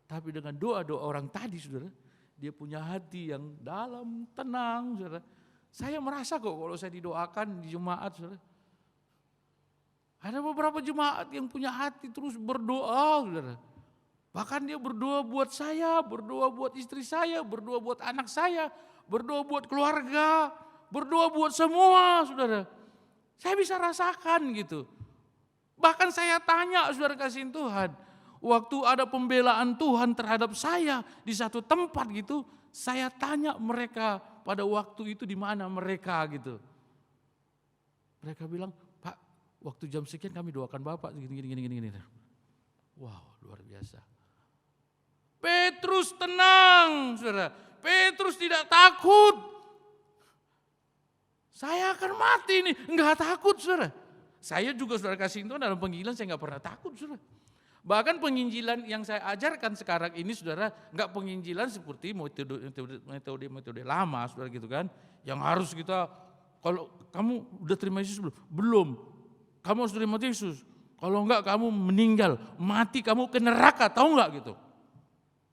Tapi dengan doa-doa orang tadi, saudara, dia punya hati yang dalam, tenang, saudara. Saya merasa kok kalau saya didoakan di jemaat, saudara. Ada beberapa jemaat yang punya hati terus berdoa, saudara. Bahkan dia berdoa buat saya, berdoa buat istri saya, berdoa buat anak saya, berdoa buat keluarga, berdoa buat semua, saudara. Saya bisa rasakan gitu. Bahkan saya tanya, saudara kasihin Tuhan, waktu ada pembelaan Tuhan terhadap saya di satu tempat gitu, saya tanya mereka pada waktu itu di mana mereka gitu. Mereka bilang, Pak, waktu jam sekian kami doakan Bapak gini. Wow, luar biasa. Petrus tenang, saudara. Petrus tidak takut. Saya akan mati nih, enggak takut, saudara. Saya juga, saudara kasih Tuhan, dalam penginjilan saya enggak pernah takut, saudara. Bahkan penginjilan yang saya ajarkan sekarang ini, saudara, enggak penginjilan seperti metode lama, saudara gitu kan. Yang harus kita, kalau kamu udah terima Yesus belum? Belum. Kamu harus terima Yesus. Kalau enggak kamu meninggal, mati kamu ke neraka, tahu enggak gitu.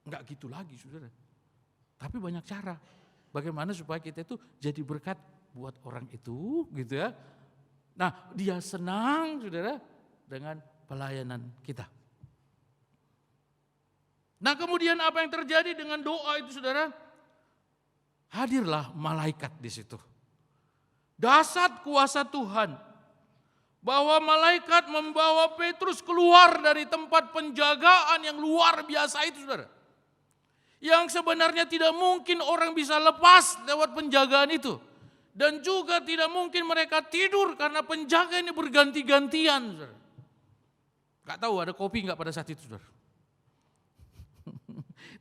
Enggak gitu lagi, saudara. Tapi banyak cara. Bagaimana supaya kita itu jadi berkat buat orang itu, gitu ya. Nah, dia senang, saudara, dengan pelayanan kita. Nah, kemudian apa yang terjadi dengan doa itu, saudara? Hadirlah malaikat di situ. Dahsyat kuasa Tuhan. Bahwa malaikat membawa Petrus keluar dari tempat penjagaan yang luar biasa itu, saudara. Yang sebenarnya tidak mungkin orang bisa lepas lewat penjagaan itu. Dan juga tidak mungkin mereka tidur karena penjaga ini berganti-gantian. Saudara. Gak tahu ada kopi gak pada saat itu, saudara.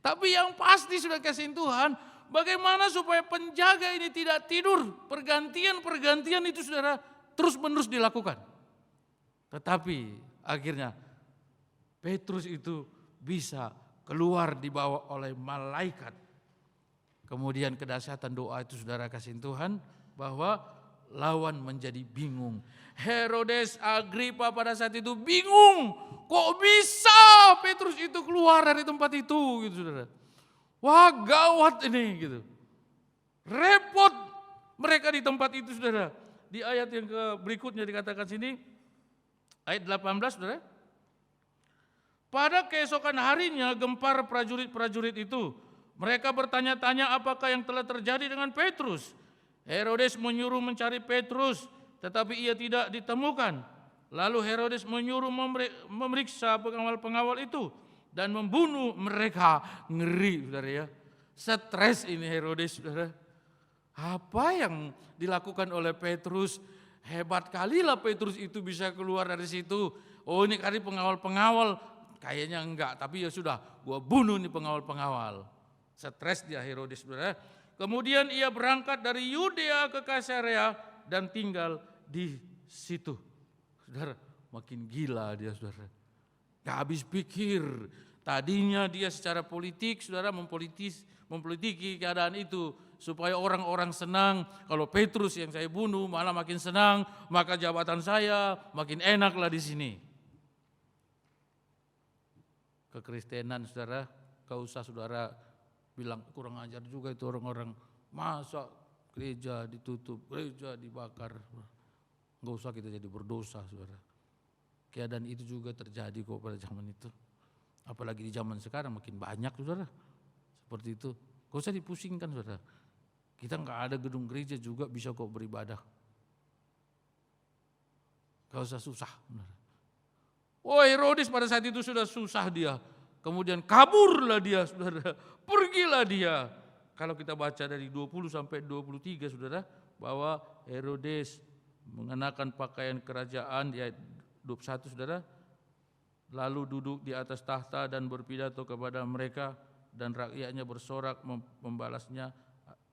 Tapi yang pasti sudah kasihin Tuhan, bagaimana supaya penjaga ini tidak tidur. Pergantian-pergantian itu, saudara, terus-menerus dilakukan. Tetapi akhirnya Petrus itu bisa keluar dibawa oleh malaikat. Kemudian kedahsyatan doa itu, saudara kasihin Tuhan, bahwa lawan menjadi bingung. Herodes Agripa pada saat itu bingung. Kok bisa Petrus itu keluar dari tempat itu, gitu, saudara. Wah, gawat ini, gitu. Repot mereka di tempat itu, saudara. Di ayat yang berikutnya dikatakan sini, ayat 18, saudara. Pada keesokan harinya gempar prajurit-prajurit itu. Mereka bertanya-tanya apakah yang telah terjadi dengan Petrus. Herodes menyuruh mencari Petrus, tetapi ia tidak ditemukan. Lalu Herodes menyuruh memeriksa pengawal-pengawal itu dan membunuh mereka. Ngeri, saudara ya. Stres ini Herodes, saudara. Apa yang dilakukan oleh Petrus? Hebat kalilah Petrus itu bisa keluar dari situ. Oh, ini kali pengawal-pengawal. Kayaknya enggak, tapi ya sudah, gua bunuh nih pengawal-pengawal. Stres dia Herodes, saudara. Kemudian ia berangkat dari Yudea ke Kaisarea dan tinggal di situ. Saudara, makin gila dia, saudara. Gak habis pikir. Tadinya dia secara politik, saudara, mempolitiki keadaan itu supaya orang-orang senang. Kalau Petrus yang saya bunuh malah makin senang, maka jabatan saya makin enaklah di sini. Kekristenan, saudara, gak usah saudara bilang kurang ajar juga itu orang-orang, masa gereja ditutup, gereja dibakar. Enggak usah kita jadi berdosa, saudara. Keadaan itu juga terjadi kok pada zaman itu. Apalagi di zaman sekarang makin banyak, saudara. Seperti itu. Gak usah dipusingkan, saudara. Kita nggak ada gedung gereja juga bisa kok beribadah. Gak usah susah. Oh, Herodes pada saat itu sudah susah dia. Kemudian kaburlah dia, saudara. Pergilah dia. Kalau kita baca dari 20 sampai 23, saudara, bahwa Herodes mengenakan pakaian kerajaan, di ayat 21, saudara, lalu duduk di atas tahta dan berpidato kepada mereka, dan rakyatnya bersorak membalasnya,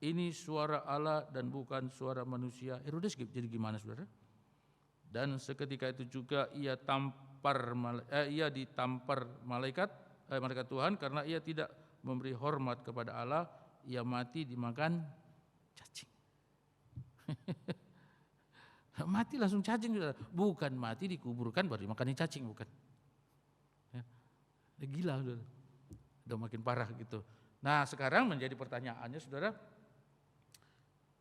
ini suara Allah dan bukan suara manusia. Herodes jadi gimana, saudara? Dan seketika itu juga ia ditampar malaikat Tuhan karena ia tidak memberi hormat kepada Allah, ia mati dimakan cacing. Mati langsung cacing, saudara. Bukan mati dikuburkan baru dimakan cacing, bukan. Ya. Gila, saudara. Udah makin parah gitu. Nah, sekarang menjadi pertanyaannya, saudara,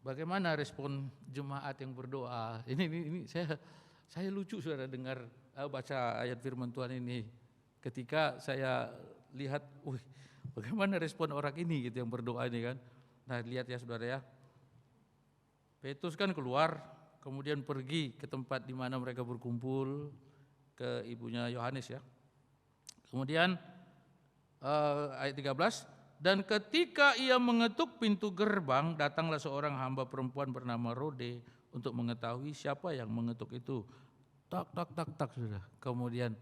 bagaimana respon jemaat yang berdoa? Ini saya lucu, saudara, dengar baca ayat firman Tuhan ini. Ketika saya lihat, bagaimana respon orang ini gitu yang berdoa ini kan. Nah, lihat ya, saudara ya. Petrus kan keluar, kemudian pergi ke tempat di mana mereka berkumpul, ke ibunya Yohanes ya. Kemudian ayat 13, dan ketika ia mengetuk pintu gerbang, datanglah seorang hamba perempuan bernama Rode untuk mengetahui siapa yang mengetuk itu. Tak, tak, tak, tak, sudah. Kemudian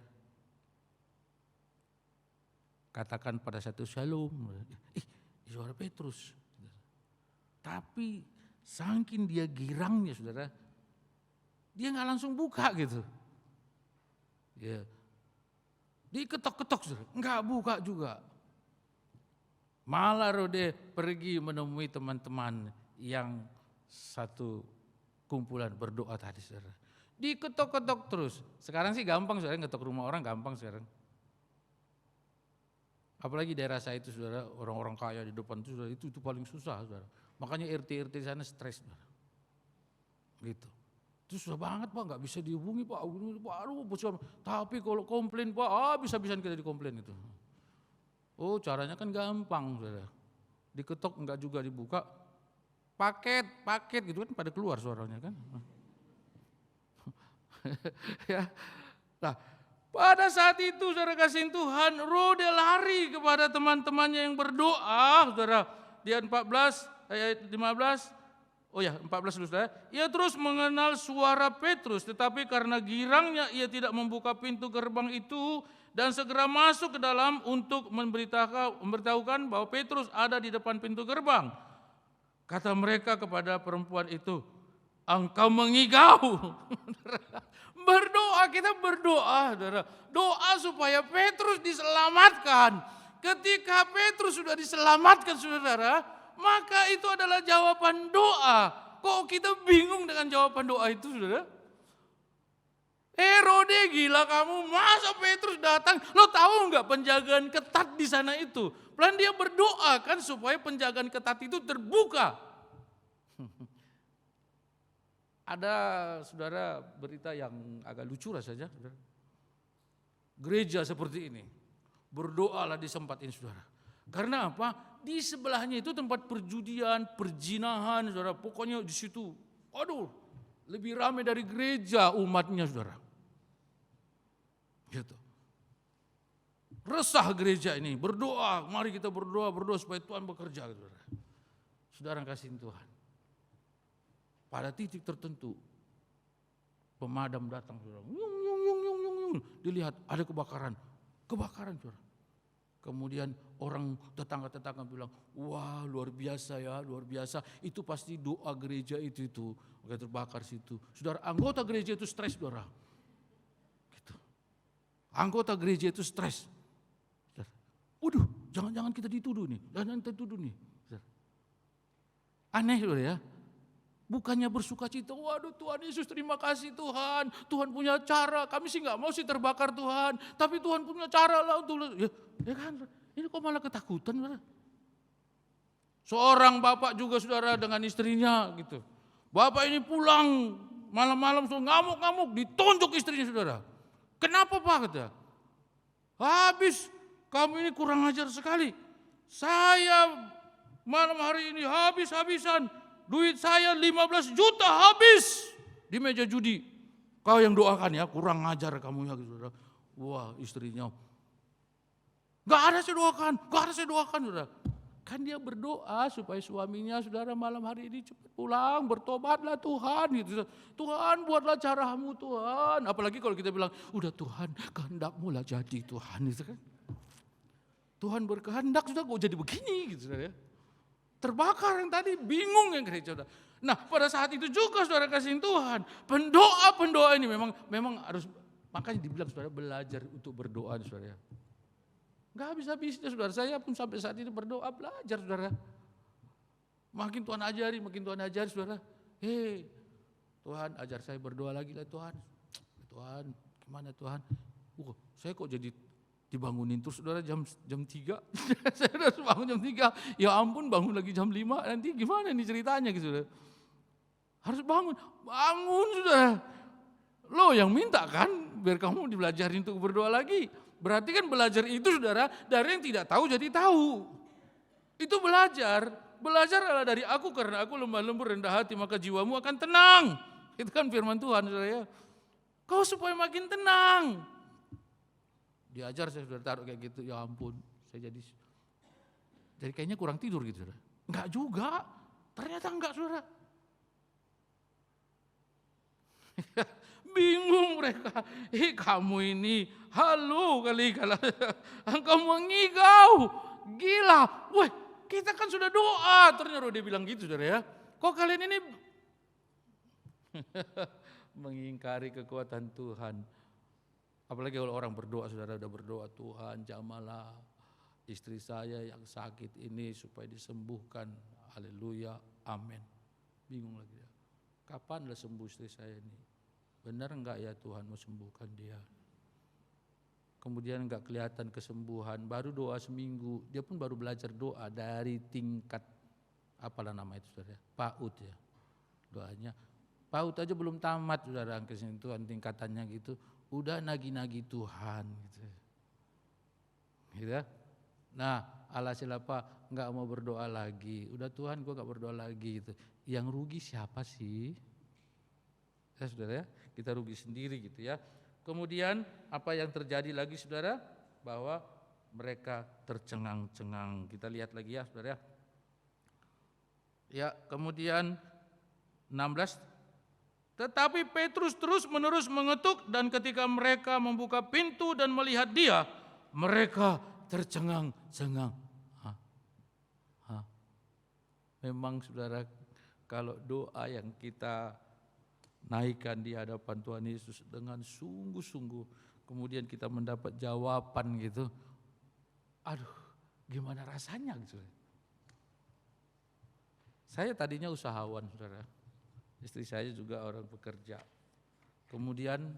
katakan pada satu shalom. Suara Petrus. Tapi saking dia girangnya, saudara, dia nggak langsung buka gitu. Ya. Diketok-ketok, saudara, nggak buka juga. Malah Rode pergi menemui teman-teman yang satu kumpulan berdoa tadi, saudara. Diketok-ketok terus. Sekarang sih gampang, saudara, ngetok rumah orang gampang sekarang. Apalagi daerah saya itu, saudara, orang-orang kaya di depan itu, saudara, itu paling susah, saudara. Makanya RT di sana stres, saudara. Gitu. Itu susah banget, Pak, nggak bisa dihubungi, Pak. Aduh, tapi kalau komplain, Pak, bisa-bisaan kita dikomplain itu. Oh, caranya kan gampang, saudara. Diketok enggak juga dibuka. Paket gitu kan pada keluar suaranya kan. Ya. Nah, pada saat itu, saudara kasih Tuhan, Rode lari kepada teman-temannya yang berdoa, saudara. Di ayat 14, ayat 15, 14 dulu, saudara. Ia terus mengenal suara Petrus, tetapi karena girangnya ia tidak membuka pintu gerbang itu dan segera masuk ke dalam untuk memberitahukan bahwa Petrus ada di depan pintu gerbang. Kata mereka kepada perempuan itu, engkau mengigau. Berdoa, kita berdoa, saudara. Doa supaya Petrus diselamatkan. Ketika Petrus sudah diselamatkan, saudara, maka itu adalah jawaban doa. Kok kita bingung dengan jawaban doa itu, saudara? Herode, gila kamu, masa Petrus datang? Lo tahu nggak penjagaan ketat di sana itu? Pelan dia berdoa kan supaya penjagaan ketat itu terbuka. Ada, saudara, berita yang agak lucu rasanya, saudara. Gereja seperti ini, berdoalah di tempat ini, saudara. Karena apa? Di sebelahnya itu tempat perjudian, perjinahan, saudara. Pokoknya di situ, lebih ramai dari gereja umatnya, saudara. Gitu. Resah gereja ini, berdoa, mari kita berdoa supaya Tuhan bekerja, saudara. Saudara kasih Tuhan. Pada titik tertentu, pemadam datang, saudara. Dilihat ada kebakaran, saudara. Kemudian orang tetangga-tetangga bilang, wah luar biasa ya, luar biasa. Itu pasti doa gereja itu makanya terbakar situ. Saudara, anggota gereja itu stres, saudara. Gitu. Anggota gereja itu stres. Waduh, jangan-jangan kita dituduh nih, jangan dituduh nih. Saudara. Aneh, saudara ya. Bukannya bersuka cita, waduh Tuhan Yesus terima kasih Tuhan, Tuhan punya cara, kami sih nggak mau sih terbakar Tuhan, tapi Tuhan punya cara lah untuk, ya kan, ini kok malah ketakutan, saudara? Seorang bapak juga saudara dengan istrinya gitu. Bapak ini pulang malam-malam ngamuk-ngamuk, ditonjok istrinya saudara. Kenapa Pak kata? Habis, kamu ini kurang ajar sekali. Saya malam hari ini habis-habisan, duit saya 15 juta habis di meja judi. Kau yang doakan ya, kurang ajar kamu ya saudara. Wah istrinya, gak ada saya doakan saudara. Kan dia berdoa supaya suaminya saudara malam hari ini cepat pulang, bertobatlah Tuhan gitu. Tuhan buatlah caramu Tuhan. Apalagi kalau kita bilang, udah Tuhan kehendakmu lah jadi Tuhan gitu kan. Tuhan berkehendak sudah kok jadi begini gitu saudara ya. Terbakar yang tadi, bingung yang gereja saudara. Nah pada saat itu juga saudara kasih Tuhan, pendoa ini memang harus, makanya dibilang saudara belajar untuk berdoa saudara ya. Gak habis-habisnya saudara, saya pun sampai saat ini berdoa belajar saudara. Makin Tuhan ajari saudara. Hei Tuhan ajar saya berdoa lagi lah Tuhan. Tuhan gimana Tuhan? Saya kok jadi dibangunin terus saudara jam 3. Saya harus bangun jam 3. Ya ampun bangun lagi jam 5, nanti gimana nih ceritanya gitu saudara. Harus bangun saudara. Lo yang minta kan biar kamu dibelajarin untuk berdoa lagi. Berarti kan belajar itu saudara, dari yang tidak tahu jadi tahu. Itu belajar. Belajar adalah dari aku, karena aku lemah lembut rendah hati maka jiwamu akan tenang. Itu kan firman Tuhan saudara ya. Kau supaya makin tenang. Diajar saya sudah taruh kayak gitu, ya ampun. Saya jadi kayaknya kurang tidur gitu saudara. Enggak juga, ternyata enggak saudara. Bingung mereka, kamu ini halu kali kalau kamu mengigau, gila. Wah kita kan sudah doa, ternyata dia bilang gitu saudara ya. Kok kalian ini mengingkari kekuatan Tuhan. Apalagi kalau orang berdoa, saudara udah berdoa, Tuhan jamalah istri saya yang sakit ini supaya disembuhkan. Haleluya, amin. Bingung lagi ya. Kapan lah sembuh istri saya ini? Benar enggak ya Tuhan mau sembuhkan dia? Kemudian enggak kelihatan kesembuhan, baru doa seminggu, dia pun baru belajar doa dari tingkat apalah nama itu saudara, PAUD ya. Doanya PAUD aja belum tamat saudara, angkasnya Tuhan tingkatannya gitu, udah nagi-nagi Tuhan gitu. Gitu ya. Nah, alhasil apa? Enggak mau berdoa lagi. Udah Tuhan gua enggak berdoa lagi gitu. Yang rugi siapa sih? Ya saudara ya, kita rugi sendiri gitu ya. Kemudian apa yang terjadi lagi saudara? Bahwa mereka tercengang-cengang. Kita lihat lagi ya saudara ya. Ya, kemudian 16. Tetapi Petrus terus menerus mengetuk dan ketika mereka membuka pintu dan melihat dia, mereka tercengang-cengang. Memang saudara, kalau doa yang kita naikkan di hadapan Tuhan Yesus dengan sungguh-sungguh, kemudian kita mendapat jawaban gitu, aduh gimana rasanya gitu. Saya tadinya usahawan saudara, istri saya juga orang pekerja. Kemudian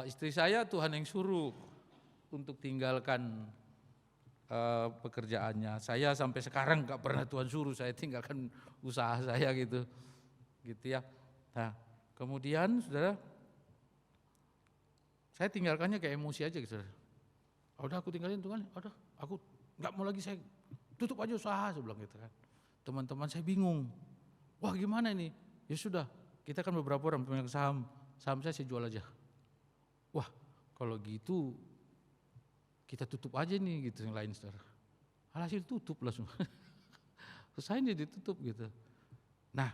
istri saya Tuhan yang suruh untuk tinggalkan pekerjaannya. Saya sampai sekarang gak pernah Tuhan suruh saya tinggalkan usaha saya gitu ya. Nah, kemudian saudara, saya tinggalkannya kayak emosi aja gitu saudara. Udah aku tinggalin Tuhan, udah aku gak mau lagi, saya tutup aja usaha, saya bilang gitu kan. Teman-teman saya bingung, wah gimana ini? Ya sudah, kita kan beberapa orang pemegang saham saya jual aja. Wah kalau gitu kita tutup aja nih gitu yang lain saudara. Alhasil tutup langsung, usahanya ditutup gitu. Nah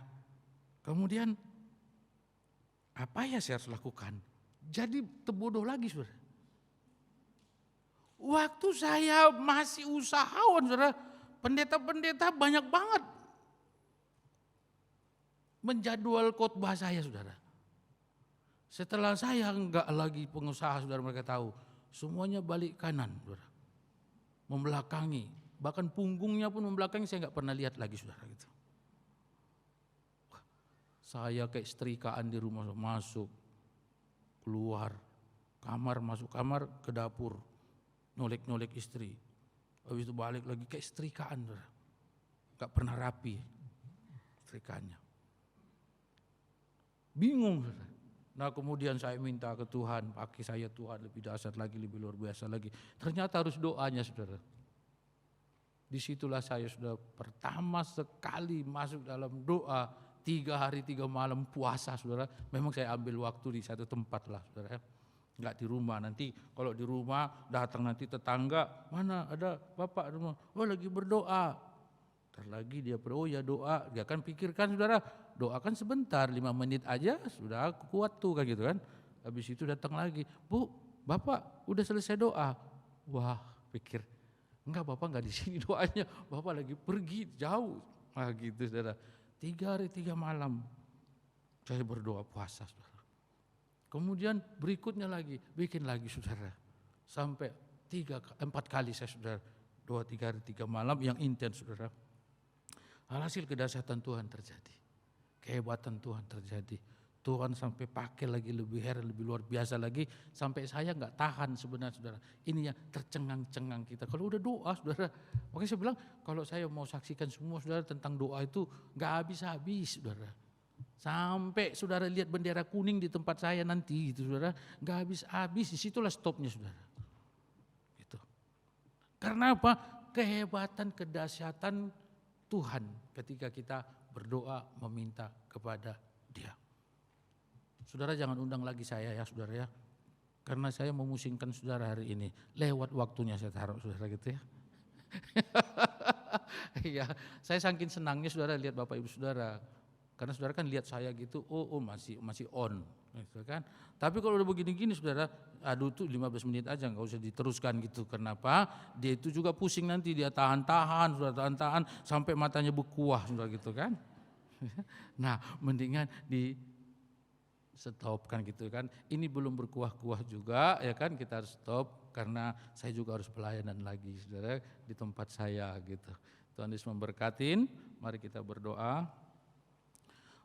kemudian apa ya saya harus lakukan? Jadi terbodoh lagi saudara. Waktu saya masih usahawan saudara, pendeta-pendeta banyak banget menjadwal khotbah saya saudara. Setelah saya enggak lagi pengusaha saudara, mereka tahu semuanya balik kanan saudara, membelakangi, bahkan punggungnya pun membelakangi, saya enggak pernah lihat lagi saudara gitu. Saya kayak setrikaan di rumah, masuk, keluar, kamar, masuk kamar, ke dapur, nolek-nolek istri. Habis itu balik lagi kayak setrikaan. nggak pernah rapi setrikanya. Bingung. Nah kemudian saya minta ke Tuhan, pakai saya Tuhan lebih dahsyat lagi, lebih luar biasa lagi. Ternyata harus doanya saudara. Disitulah saya sudah pertama sekali masuk dalam doa 3 hari 3 malam puasa saudara. Memang saya ambil waktu di satu tempat lah saudara. Enggak di rumah, nanti kalau di rumah datang nanti tetangga, mana ada bapak di rumah, oh lagi berdoa. Ntar lagi dia oh ya doa, dia kan pikirkan saudara, doakan sebentar 5 menit aja sudah kuat tuh kan gitu kan. Habis itu datang lagi, Bu, bapak udah selesai doa. Wah pikir, enggak bapak enggak di sini doanya, bapak lagi pergi jauh. Ah gitu saudara, 3 hari 3 malam saya berdoa puasa saudara. Kemudian berikutnya lagi, bikin lagi saudara. Sampai 4 kali saya saudara, doa 3 hari 3 malam yang intens saudara. Alhasil kedahsyatan Tuhan terjadi, kehebatan Tuhan terjadi. Tuhan sampai pakai lagi lebih heran, lebih luar biasa lagi. Sampai saya nggak tahan sebenarnya saudara. Ini yang tercengang-cengang kita. Kalau udah doa saudara, makanya saya bilang kalau saya mau saksikan semua saudara tentang doa itu nggak habis-habis saudara. Sampai saudara lihat bendera kuning di tempat saya nanti gitu saudara, nggak habis-habis, disitulah stopnya saudara. Gitu. Karena apa? Kehebatan, kedahsyatan Tuhan ketika kita berdoa meminta kepada Dia. Saudara jangan undang lagi saya ya saudara ya. Karena saya memusingkan saudara hari ini. Lewat waktunya saya taruh saudara gitu ya. Iya, saya saking senangnya saudara lihat Bapak Ibu saudara. Karena saudara kan lihat saya gitu, oh masih on, gitu kan. Tapi kalau udah begini-gini saudara, aduh tuh 15 menit aja nggak usah diteruskan gitu. Kenapa? Dia itu juga pusing nanti, dia tahan-tahan, saudara tahan-tahan sampai matanya berkuah saudara gitu kan. Nah mendingan di stop kan gitu kan. Ini belum berkuah-kuah juga ya kan, kita harus stop karena saya juga harus pelayanan lagi saudara di tempat saya gitu. Tuhan Yesus memberkatin, mari kita berdoa.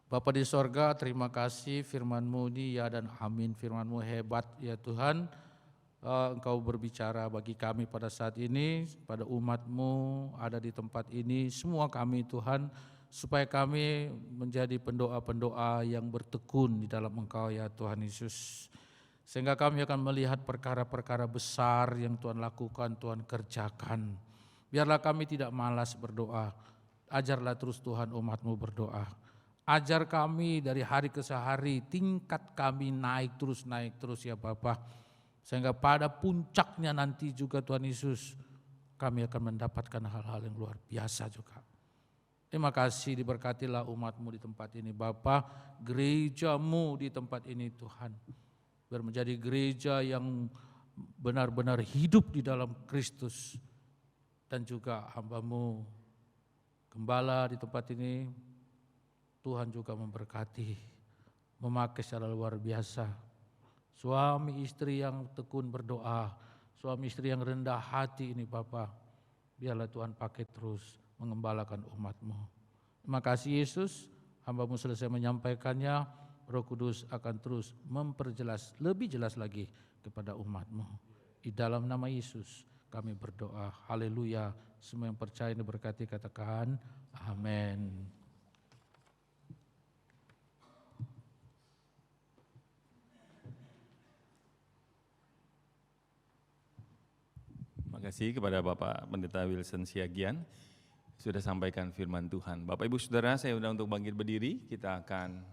Bapa di sorga, terima kasih firman-Mu ini ya dan amin, firman-Mu hebat ya Tuhan. Engkau berbicara bagi kami pada saat ini, pada umat-Mu ada di tempat ini, semua kami Tuhan, supaya kami menjadi pendoa-pendoa yang bertekun di dalam Engkau ya Tuhan Yesus. Sehingga kami akan melihat perkara-perkara besar yang Tuhan lakukan, Tuhan kerjakan. Biarlah kami tidak malas berdoa, ajarlah terus Tuhan umat-Mu berdoa. Ajar kami dari hari ke hari, tingkat kami naik terus ya Bapa. Sehingga pada puncaknya nanti juga Tuhan Yesus, kami akan mendapatkan hal-hal yang luar biasa juga. Terima kasih, diberkatilah umat-Mu di tempat ini Bapa, gereja-Mu di tempat ini Tuhan. Biar menjadi gereja yang benar-benar hidup di dalam Kristus. Dan juga hamba-Mu, gembala di tempat ini, Tuhan juga memberkati, memakai secara luar biasa. Suami istri yang tekun berdoa, suami istri yang rendah hati ini Bapa, biarlah Tuhan pakai terus mengembalakan umat-Mu. Terima kasih Yesus, hamba-Mu selesai menyampaikannya, Roh Kudus akan terus memperjelas, lebih jelas lagi kepada umat-Mu. Di dalam nama Yesus kami berdoa, haleluya. Semua yang percaya diberkati katakan amin. Terima kasih kepada Bapak Pendeta Wilson Siagian sudah sampaikan firman Tuhan. Bapak Ibu Saudara, saya undang untuk bangkit berdiri. Kita akan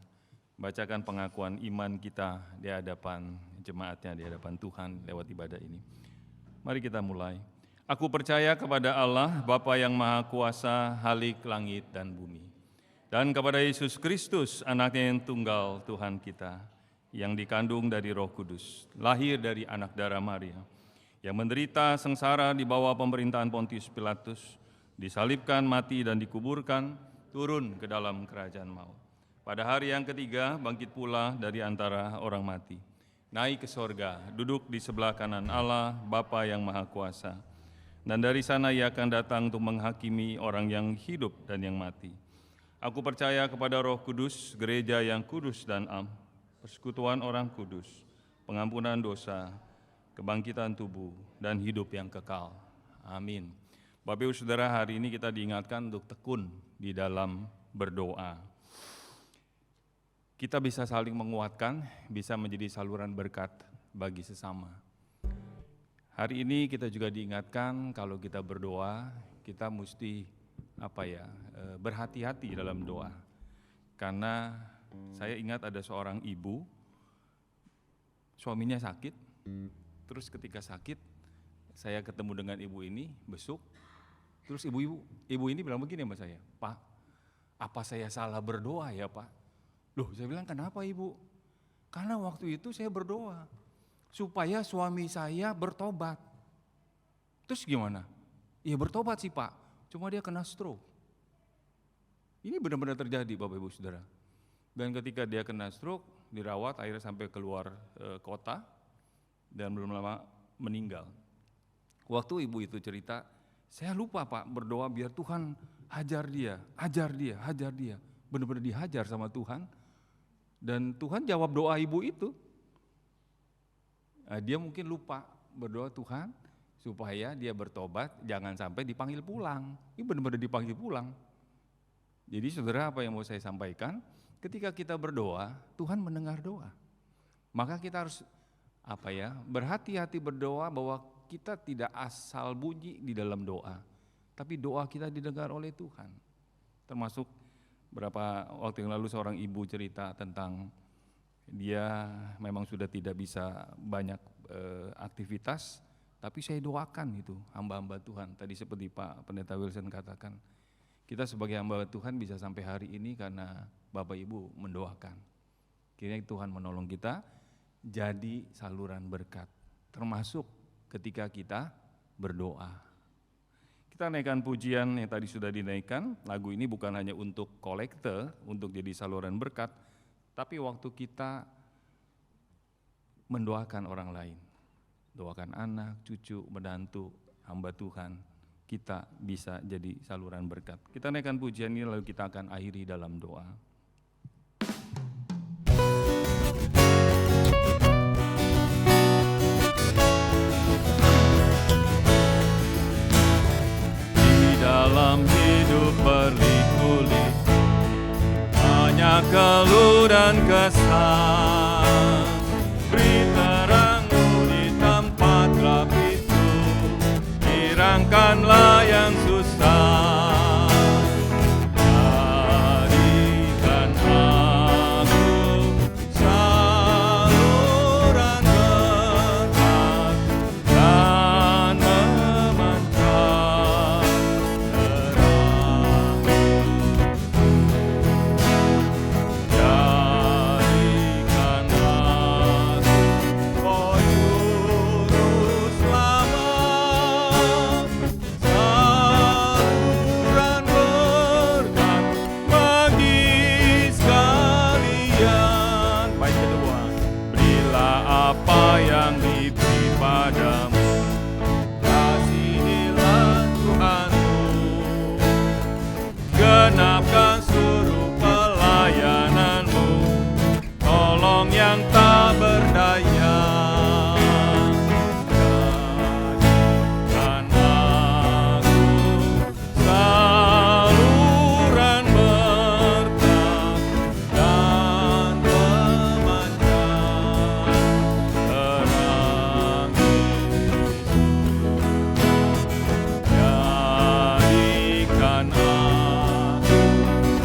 bacakan pengakuan iman kita di hadapan jemaatnya, di hadapan Tuhan lewat ibadah ini. Mari kita mulai. Aku percaya kepada Allah, Bapa yang Maha Kuasa, Halik langit dan bumi. Dan kepada Yesus Kristus, anaknya yang tunggal Tuhan kita, yang dikandung dari Roh Kudus, lahir dari anak darah Maria, yang menderita sengsara di bawah pemerintahan Pontius Pilatus, disalibkan, mati dan dikuburkan, turun ke dalam kerajaan maut. Pada hari yang ketiga bangkit pula dari antara orang mati, naik ke sorga, duduk di sebelah kanan Allah, Bapa yang Maha Kuasa. Dan dari sana Ia akan datang untuk menghakimi orang yang hidup dan yang mati. Aku percaya kepada Roh Kudus, gereja yang kudus dan am, persekutuan orang kudus, pengampunan dosa, kebangkitan tubuh, dan hidup yang kekal. Amin. Bapak Ibu Saudara, hari ini kita diingatkan untuk tekun di dalam berdoa. Kita bisa saling menguatkan, bisa menjadi saluran berkat bagi sesama. Hari ini kita juga diingatkan kalau kita berdoa, kita mesti berhati-hati dalam doa. Karena saya ingat ada seorang ibu, suaminya sakit, terus ketika sakit, saya ketemu dengan ibu ini, besuk. Terus ibu ini bilang begini sama saya, "Pak, apa saya salah berdoa ya Pak?" Loh, saya bilang, "Kenapa Ibu?" "Karena waktu itu saya berdoa supaya suami saya bertobat." "Terus gimana?" "Iya bertobat sih Pak, cuma dia kena stroke." Ini benar-benar terjadi Bapak Ibu Saudara. Dan ketika dia kena stroke, dirawat akhirnya sampai keluar kota dan belum lama meninggal. Waktu ibu itu cerita, "Saya lupa Pak berdoa biar Tuhan hajar dia. Benar-benar dihajar sama Tuhan. Dan Tuhan jawab doa ibu itu. Dia mungkin lupa berdoa Tuhan supaya dia bertobat, jangan sampai dipanggil pulang. Ini benar-benar dipanggil pulang. Jadi saudara, apa yang mau saya sampaikan, ketika kita berdoa, Tuhan mendengar doa. Maka kita harus berhati-hati berdoa bahwa kita tidak asal bunyi di dalam doa, tapi doa kita didengar oleh Tuhan. Termasuk beberapa waktu yang lalu seorang ibu cerita tentang dia memang sudah tidak bisa banyak aktivitas, tapi saya doakan itu hamba-hamba Tuhan. Tadi seperti Pak Pendeta Wilson katakan, kita sebagai hamba Tuhan bisa sampai hari ini karena Bapak Ibu mendoakan. Kiranya Tuhan menolong kita jadi saluran berkat, termasuk ketika kita berdoa. Kita naikkan pujian yang tadi sudah dinaikkan. Lagu ini bukan hanya untuk kolekte, untuk jadi saluran berkat, tapi waktu kita mendoakan orang lain, doakan anak, cucu, menantu, hamba Tuhan, kita bisa jadi saluran berkat. Kita naikkan pujian ini lalu kita akan akhiri dalam doa. Dalam hidup berliku-liku banyak keluh dan kesal, beri terangmu di tempat gelap itu, hilangkanlah yang susah. Jadikan aku saluran berkat dan memancar genapkan seluruh pelayananmu, tolong yang tak berdaya. Jadikan aku saluran berkat dan memancar terang Yesus. Jadikan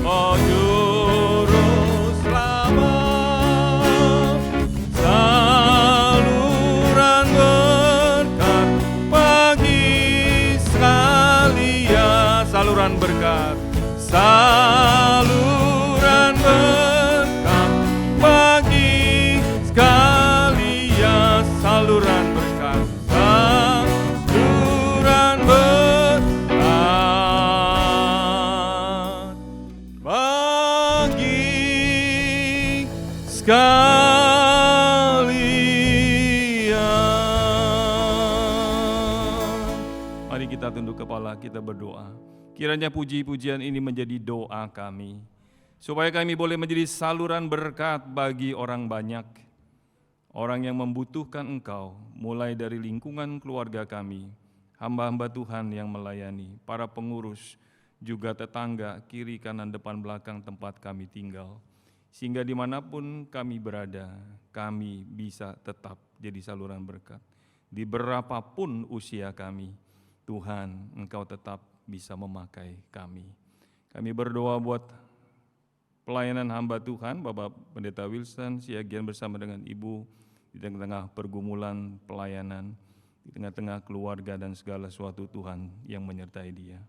Oh Juru Selamat, saluran berkat bagi sekalian, saluran berkat, saluran berkat bagi sekalian, saluran berkat, saluran berkat bagi sekalian. Mari kita tunduk kepala, kita berdoa. Kiranya puji-pujian ini menjadi doa kami, supaya kami boleh menjadi saluran berkat bagi orang banyak, orang yang membutuhkan Engkau, mulai dari lingkungan keluarga kami, hamba-hamba Tuhan yang melayani, para pengurus, juga tetangga, kiri, kanan, depan, belakang tempat kami tinggal. Sehingga dimanapun kami berada, kami bisa tetap jadi saluran berkat. Di berapapun usia kami, Tuhan, Engkau tetap bisa memakai kami. Kami berdoa buat pelayanan hamba Tuhan, Bapak Pendeta Wilson Siagian bersama dengan Ibu, di tengah-tengah pergumulan pelayanan, di tengah-tengah keluarga dan segala sesuatu Tuhan yang menyertai dia.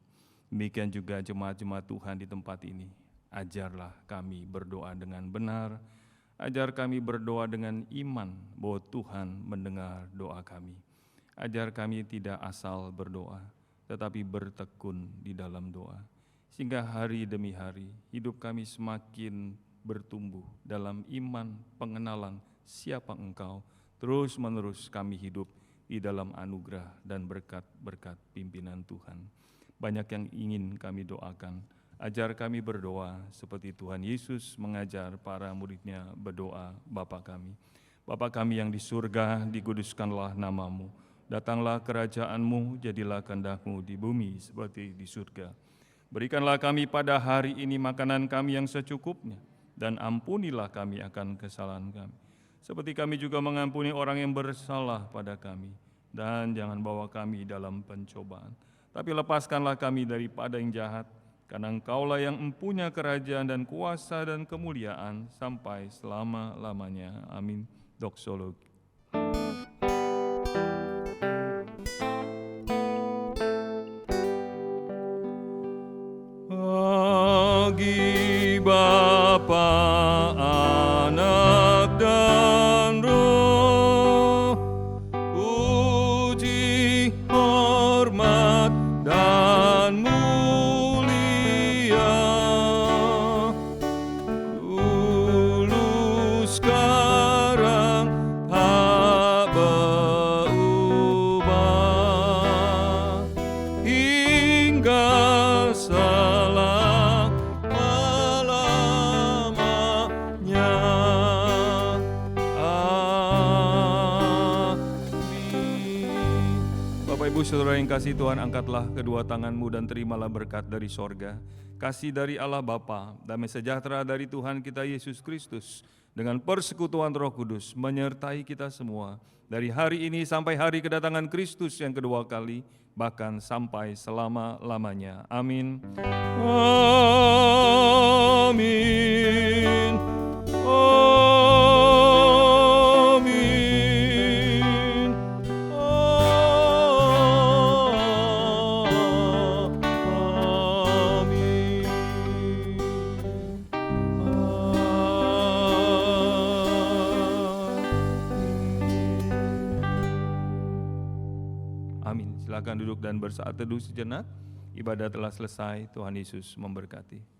Demikian juga jemaat-jemaat Tuhan di tempat ini. Ajarlah kami berdoa dengan benar, ajar kami berdoa dengan iman bahwa Tuhan mendengar doa kami. Ajar kami tidak asal berdoa, tetapi bertekun di dalam doa. Sehingga hari demi hari hidup kami semakin bertumbuh dalam iman, pengenalan siapa Engkau, terus-menerus kami hidup di dalam anugerah dan berkat-berkat pimpinan Tuhan. Banyak yang ingin kami doakan. Ajar kami berdoa seperti Tuhan Yesus mengajar para murid-Nya berdoa, Bapa kami. Bapa kami yang di surga, dikuduskanlah nama-Mu. Datanglah kerajaan-Mu, jadilah kehendak-Mu di bumi seperti di surga. Berikanlah kami pada hari ini makanan kami yang secukupnya, dan ampunilah kami akan kesalahan kami, seperti kami juga mengampuni orang yang bersalah pada kami. Dan jangan bawa kami dalam pencobaan, tapi lepaskanlah kami daripada yang jahat, karena Engkaulah yang mempunyai kerajaan dan kuasa dan kemuliaan sampai selama-lamanya. Amin. Doksologi. Bagi Bapa, Anak, dan Roh, puji, hormat, dan mulia, dulu, sekarang, tak berubah, hingga selama-lamanya. Amin. Bapak Ibu Saudara yang kasih Tuhan, angkatlah kedua tanganmu dan terimalah berkat dari sorga, kasih dari Allah Bapa, damai sejahtera dari Tuhan kita Yesus Kristus, dengan persekutuan Roh Kudus menyertai kita semua dari hari ini sampai hari kedatangan Kristus yang kedua kali, bahkan sampai selama-lamanya. Amin. Amin. Amin. Amin. Silakan duduk dan bersaat teduh sejenak. Ibadah telah selesai. Tuhan Yesus memberkati.